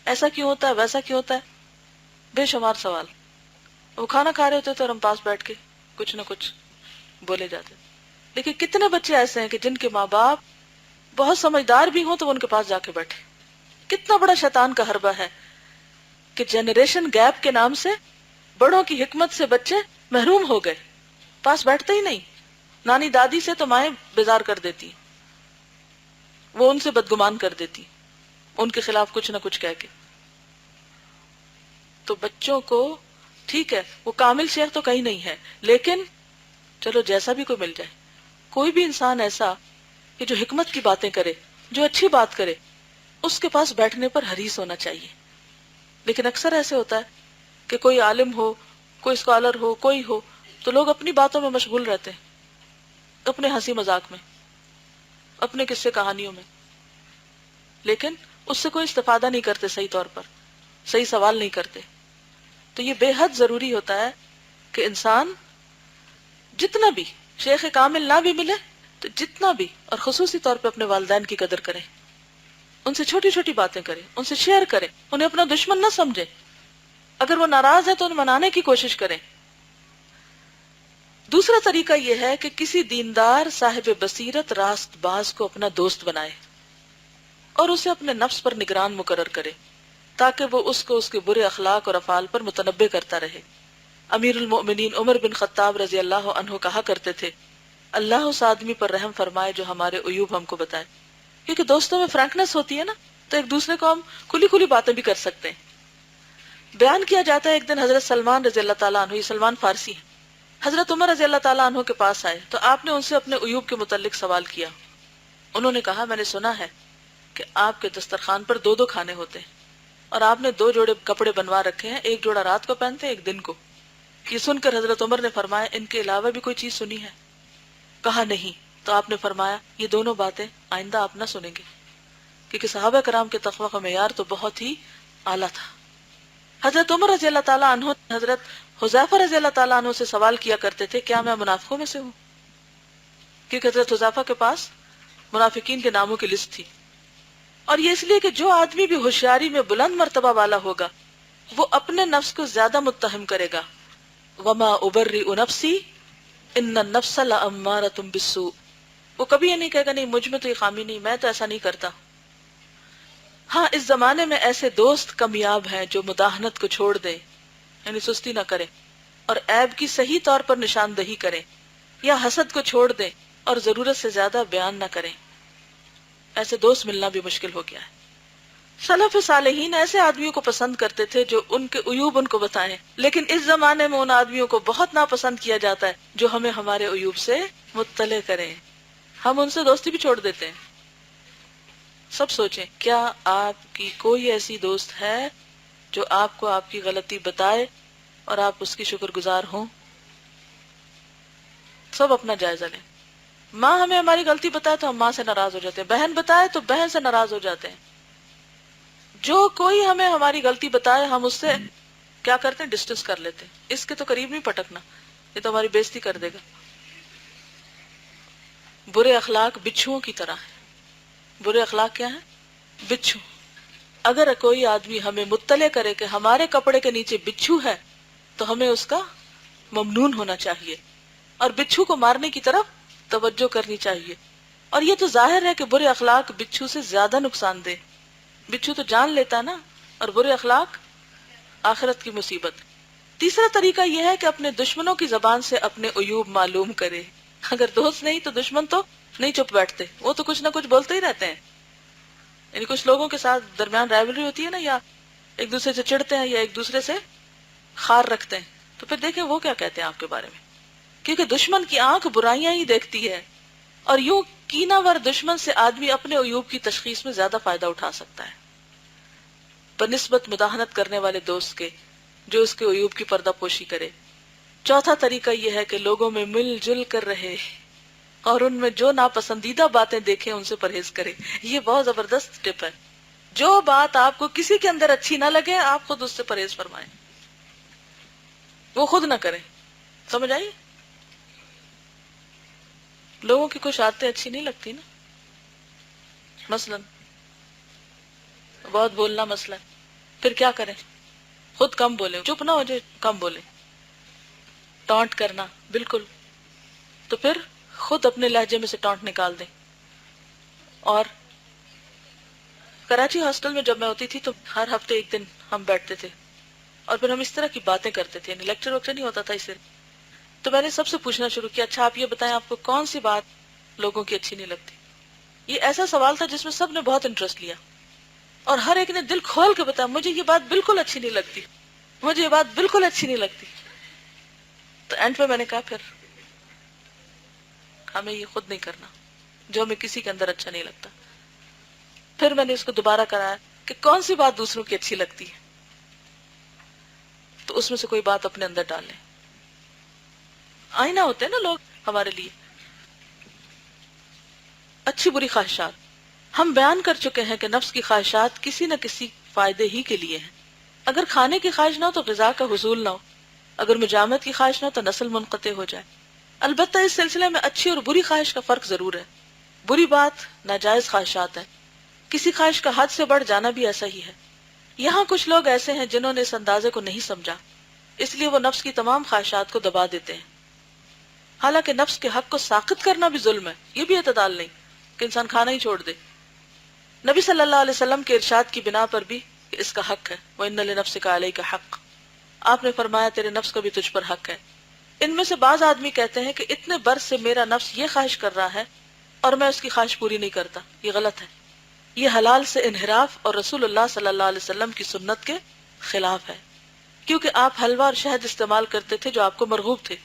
S1: ایسا کیوں ہوتا ہے، ویسا کیوں ہوتا ہے، بے شمار سوال۔ وہ کھانا کھا رہے ہوتے تھے اور ہم پاس بیٹھ کے کچھ نہ کچھ بولے جاتے۔ لیکن کتنے بچے ایسے ہیں کہ جن کے ماں باپ بہت سمجھدار بھی ہوں تو وہ ان کے پاس جا کے بیٹھے۔ کتنا بڑا شیطان کا حربہ ہے کہ جنریشن گیپ کے نام سے بڑوں کی حکمت سے بچے محروم ہو گئے، پاس بیٹھتے ہی نہیں۔ نانی دادی سے تو مائیں بیزار کر دیتی، وہ ان سے بدگمان کر دیتی، ان کے خلاف کچھ نہ کچھ کہہ کے۔ تو بچوں کو ٹھیک ہے وہ کامل شیخ تو کہیں نہیں ہے، لیکن چلو جیسا بھی کوئی مل جائے، کوئی بھی انسان ایسا کہ جو حکمت کی باتیں کرے، جو اچھی بات کرے، اس کے پاس بیٹھنے پر حریص ہونا چاہیے۔ لیکن اکثر ایسے ہوتا ہے کہ کوئی عالم ہو، کوئی اسکالر ہو، کوئی ہو، تو لوگ اپنی باتوں میں مشغول رہتے ہیں، اپنے ہنسی مذاق میں، اپنے قصے کہانیوں میں، لیکن اس سے کوئی استفادہ نہیں کرتے، صحیح طور پر صحیح سوال نہیں کرتے۔ تو یہ بے حد ضروری ہوتا ہے کہ انسان جتنا بھی شیخ کامل نہ بھی ملے تو جتنا بھی، اور خصوصی طور پہ اپنے والدین کی قدر کریں، ان سے چھوٹی چھوٹی باتیں کریں، ان سے شیئر کریں، انہیں اپنا دشمن نہ سمجھیں۔ اگر وہ ناراض ہے تو انہیں منانے کی کوشش کریں۔ دوسرا طریقہ یہ ہے کہ کسی دیندار صاحب بصیرت راست باز کو اپنا دوست بنائے اور اسے اپنے نفس پر نگران مقرر کرے تاکہ وہ اس کو اس کے برے اخلاق اور افعال پر متنبہ کرتا رہے۔ امیر المؤمنین عمر بن خطاب رضی اللہ عنہ کہا کرتے تھے، اللہ اس آدمی پر رحم فرمائے جو ہمارے عیوب ہم کو بتائے، کیونکہ دوستوں میں فرینکنس ہوتی ہے نا، تو ایک دوسرے کو ہم کھلی کھلی باتیں بھی کر سکتے ہیں۔ بیان کیا جاتا ہے ایک دن حضرت سلمان رضی اللہ تعالیٰ عنہ، یہ سلمان فارسی ہیں، حضرت عمر رضی اللہ تعالیٰ عنہ کے پاس آئے تو آپ نے ان سے اپنے عیوب کے متعلق سوال کیا۔ انہوں نے کہا، میں نے سنا ہے کہ آپ کے دسترخوان پر دو دو کھانے ہوتے ہیں اور آپ نے دو جوڑے کپڑے بنوا رکھے ہیں، ایک جوڑا رات کو پہنتے ہیں ایک دن کو۔ یہ سن کر حضرت عمر نے فرمایا، ان کے علاوہ بھی کوئی چیز سنی ہے؟ کہا نہیں۔ تو آپ نے فرمایا، یہ دونوں باتیں آئندہ آپ نہ سنیں گے، کیونکہ صحابہ کرام کے تقوی کا معیار تو بہت ہی اعلیٰ تھا۔ حضرت عمر رضی اللہ تعالیٰ عنہ حضرت حذیفہ رضی اللہ تعالیٰ عنہ سے سوال کیا کرتے تھے، کیا میں منافقوں میں سے ہوں؟ کیونکہ حضرت حذیفہ کے پاس منافقین کے ناموں کی لسٹ تھی، اور یہ اس لیے کہ جو آدمی بھی ہوشیاری میں بلند مرتبہ والا ہوگا وہ اپنے نفس کو زیادہ متہم کرے گا۔ وما ابرئ نفسی ان النفس لامارۃ بالسوء، وہ کبھی یہ نہیں کہے گا نہیں مجھ میں تو یہ خامی نہیں، میں تو ایسا نہیں کرتا۔ ہاں، اس زمانے میں ایسے دوست کمیاب ہیں جو مداہنت کو چھوڑ دیں، یعنی سستی نہ کریں اور عیب کی صحیح طور پر نشاندہی کریں، یا حسد کو چھوڑ دیں اور ضرورت سے زیادہ بیان نہ کریں۔ ایسے دوست ملنا بھی مشکل ہو گیا ہے۔ سلف صالحین ایسے آدمیوں کو پسند کرتے تھے جو ان کے عیوب ان کو بتائیں، لیکن اس زمانے میں ان آدمیوں کو بہت ناپسند کیا جاتا ہے جو ہمیں ہمارے عیوب سے مطلع کریں، ہم ان سے دوستی بھی چھوڑ دیتے ہیں۔ سب سوچیں، کیا آپ کی کوئی ایسی دوست ہے جو آپ کو آپ کی غلطی بتائے اور آپ اس کی شکر گزار ہوں؟ سب اپنا جائزہ لیں۔ ماں ہمیں ہماری غلطی بتائے تو ہم ماں سے ناراض ہو جاتے ہیں، بہن بتائے تو بہن سے ناراض ہو جاتے ہیں۔ جو کوئی ہمیں ہماری غلطی بتائے ہم اس سے کیا کرتے ہیں؟ ڈسٹنس کر لیتے ہیں، اس کے تو قریب نہیں پٹکنا، یہ تو ہماری بےزتی کر دے گا۔ برے اخلاق بچھوؤں کی طرح ہیں۔ برے اخلاق کیا ہیں؟ بچھو۔ اگر کوئی آدمی ہمیں مطلع کرے کہ ہمارے کپڑے کے نیچے بچھو ہے تو ہمیں اس کا ممنون ہونا چاہیے اور بچھو کو مارنے کی طرف توجہ کرنی چاہیے۔ اور یہ تو ظاہر ہے کہ برے اخلاق بچھو سے زیادہ نقصان دہ، بچھو تو جان لیتا نا، اور برے اخلاق آخرت کی مصیبت۔ تیسرا طریقہ یہ ہے کہ اپنے دشمنوں کی زبان سے اپنے عیوب معلوم کرے۔ اگر دوست نہیں تو دشمن تو نہیں چپ بیٹھتے، وہ تو کچھ نہ کچھ بولتے ہی رہتے ہیں۔ یعنی کچھ لوگوں کے ساتھ درمیان رائیولری ہوتی ہے نا، یا ایک دوسرے سے چڑھتے ہیں یا ایک دوسرے سے خار رکھتے ہیں، تو پھر دیکھیں وہ کیا کہتے ہیں آپ کے بارے میں، کیونکہ دشمن کی آنکھ برائیاں ہی دیکھتی ہے، اور یوں کینہ ور دشمن سے آدمی اپنے عیوب کی تشخیص میں زیادہ فائدہ اٹھا سکتا ہے بنسبت مداہنت کرنے والے دوست کے جو اس کے عیوب کی پردہ پوشی کرے۔ چوتھا طریقہ یہ ہے کہ لوگوں میں مل جل کر رہے اور ان میں جو ناپسندیدہ باتیں دیکھیں ان سے پرہیز کرے۔ یہ بہت زبردست ٹپ ہے۔ جو بات آپ کو کسی کے اندر اچھی نہ لگے آپ خود اس سے پرہیز فرمائیں، وہ خود نہ کریں۔ سمجھ آئی؟ لوگوں کی کچھ عادتیں اچھی نہیں لگتی نا، مثلا بہت بولنا مسئلہ، پھر کیا کریں؟ خود کم بولیں، چپ نہ ہو جائے، کم بولیں۔ ٹانٹ کرنا، بالکل، تو پھر خود اپنے لہجے میں سے ٹانٹ نکال دیں۔ اور کراچی ہاسٹل میں جب میں ہوتی تھی تو ہر ہفتے ایک دن ہم بیٹھتے تھے اور پھر ہم اس طرح کی باتیں کرتے تھے، یعنی لیکچر ویکچر نہیں ہوتا تھا اسے۔ تو میں نے سب سے پوچھنا شروع کیا، اچھا آپ یہ بتائیں آپ کو کون سی بات لوگوں کی اچھی نہیں لگتی؟ یہ ایسا سوال تھا جس میں سب نے بہت انٹرسٹ لیا اور ہر ایک نے دل کھول کے بتایا، مجھے یہ بات بالکل اچھی نہیں لگتی، مجھے یہ بات بالکل اچھی نہیں لگتی۔ تو اینڈ پہ میں نے کہا پھر ہمیں یہ خود نہیں کرنا جو ہمیں کسی کے اندر اچھا نہیں لگتا۔ پھر میں نے اس کو دوبارہ کرایا کہ کون سی بات دوسروں کی اچھی لگتی ہے، تو اس میں سے کوئی بات اپنے اندر ڈال لیں۔ آئینہ ہوتے ہیں نا لوگ ہمارے لیے۔ اچھی بری خواہشات ہم بیان کر چکے ہیں کہ نفس کی خواہشات کسی نہ کسی فائدے ہی کے لیے ہیں۔ اگر کھانے کی خواہش نہ ہو تو غذا کا حصول نہ ہو، اگر مجامعت کی خواہش نہ ہو تو نسل منقطع ہو جائے۔ البتہ اس سلسلے میں اچھی اور بری خواہش کا فرق ضرور ہے۔ بری بات ناجائز خواہشات ہیں، کسی خواہش کا حد سے بڑھ جانا بھی ایسا ہی ہے۔ یہاں کچھ لوگ ایسے ہیں جنہوں نے اس اندازے کو نہیں سمجھا، اس لیے وہ نفس کی تمام خواہشات کو دبا دیتے ہیں۔ حالانکہ نفس کے حق کو ساقط کرنا بھی ظلم ہے، یہ بھی اعتدال نہیں کہ انسان کھانا ہی چھوڑ دے۔ نبی صلی اللہ علیہ وسلم کے ارشاد کی بنا پر بھی اس کا حق ہے، وَإِنَّ لِنَفْسِكَ عَلَيْكَ حق، آپ نے فرمایا تیرے نفس کا بھی تجھ پر حق ہے۔ ان میں سے بعض آدمی کہتے ہیں کہ اتنے برس سے میرا نفس یہ خواہش کر رہا ہے اور میں اس کی خواہش پوری نہیں کرتا، یہ غلط ہے، یہ حلال سے انحراف اور رسول اللہ صلی اللہ علیہ وسلم کی سنت کے خلاف ہے، کیونکہ آپ حلوہ اور شہد استعمال کرتے تھے جو آپ کو مرغوب تھے۔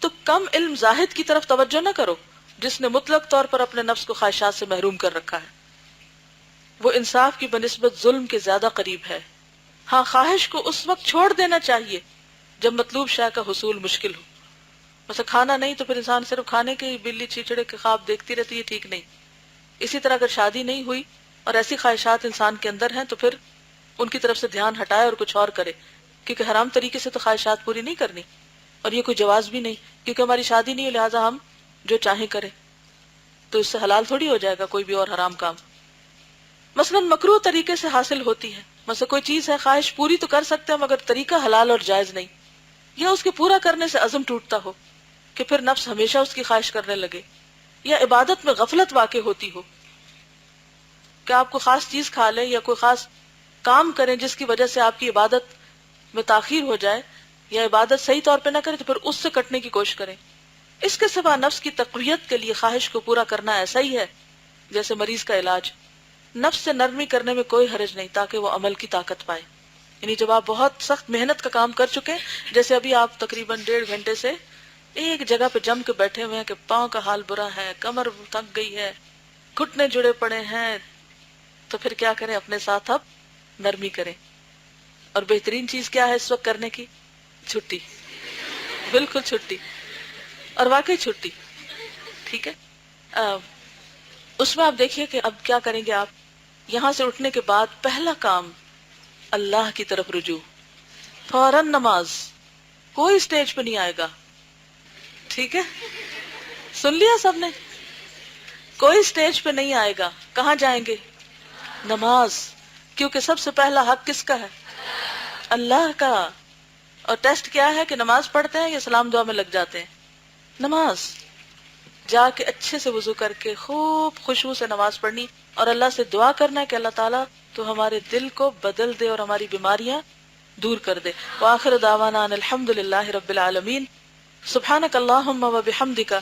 S1: تو کم علم زاہد کی طرف توجہ نہ کرو جس نے مطلق طور پر اپنے نفس کو خواہشات سے محروم کر رکھا ہے، وہ انصاف کی بنسبت ظلم کے زیادہ قریب ہے۔ ہاں، خواہش کو اس وقت چھوڑ دینا چاہیے جب مطلوب شے کا حصول مشکل ہو، مثلا کھانا نہیں تو پھر انسان صرف کھانے کے بلی چیچڑے کے خواب دیکھتی رہتی ہے، ٹھیک نہیں۔ اسی طرح اگر شادی نہیں ہوئی اور ایسی خواہشات انسان کے اندر ہیں تو پھر ان کی طرف سے دھیان ہٹائے اور کچھ اور کرے، کیونکہ حرام طریقے سے تو خواہشات پوری نہیں کرنی، اور یہ کوئی جواز بھی نہیں، کیونکہ ہماری شادی نہیں ہے لہٰذا ہم جو چاہیں کریں، تو اس سے حلال تھوڑی ہو جائے گا کوئی بھی اور حرام کام۔ مثلا مکروہ طریقے سے حاصل ہوتی ہے، مثلا کوئی چیز ہے خواہش پوری تو کر سکتے ہیں مگر طریقہ حلال اور جائز نہیں، یا اس کے پورا کرنے سے عزم ٹوٹتا ہو کہ پھر نفس ہمیشہ اس کی خواہش کرنے لگے، یا عبادت میں غفلت واقع ہوتی ہو کہ آپ کو خاص چیز کھا لیں یا کوئی خاص کام کریں جس کی وجہ سے آپ کی عبادت میں تاخیر ہو جائے، یا عبادت صحیح طور پہ نہ کریں تو پھر اس سے کٹنے کی کوشش کریں۔ اس کے سوا نفس کی تقویت کے لیے خواہش کو پورا کرنا ایسا ہی ہے جیسے مریض کا علاج، نفس سے نرمی کرنے میں کوئی حرج نہیں تاکہ وہ عمل کی طاقت پائے۔ یعنی جب آپ بہت سخت محنت کا کام کر چکے، جیسے ابھی آپ تقریباً 1.5 گھنٹے سے ایک جگہ پہ جم کے بیٹھے ہوئے ہیں کہ پاؤں کا حال برا ہے، کمر تھک گئی ہے، گھٹنے جڑے پڑے ہیں، تو پھر کیا کریں؟ اپنے ساتھ اب نرمی کریں۔ اور بہترین چیز کیا ہے اس وقت کرنے کی؟ چھٹی، بالکل چھٹی، اور واقعی چھٹی، ٹھیک ہے۔ اس میں آپ دیکھیے کہ اب کیا کریں گے، آپ یہاں سے اٹھنے کے بعد پہلا کام اللہ کی طرف رجوع، فوراً نماز، کوئی اسٹیج پہ نہیں آئے گا، ٹھیک ہے؟ سن لیا سب نے؟ کوئی اسٹیج پہ نہیں آئے گا، کہاں جائیں گے؟ نماز، کیونکہ سب سے پہلا حق کس کا ہے؟ اللہ کا۔ اور ٹیسٹ کیا ہے کہ نماز پڑھتے ہیں یا سلام دعا میں لگ جاتے ہیں؟ نماز جا کے اچھے سے وضو کر کے خوب خشوع سے نماز پڑھنی اور اللہ سے دعا کرنا ہے کہ اللہ تعالیٰ تو ہمارے دل کو بدل دے اور ہماری بیماریاں دور کر دے۔ وآخر دعوانا ان الحمد للہ رب العالمین، سبحانک اللہم وبحمدک،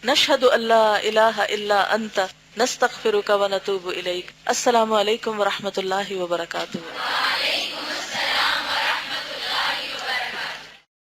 S1: نشہد ان لا الہ الا انت، نستغفرک ونتوب الیک۔ السلام علیکم ورحمۃ اللہ وبرکاتہ۔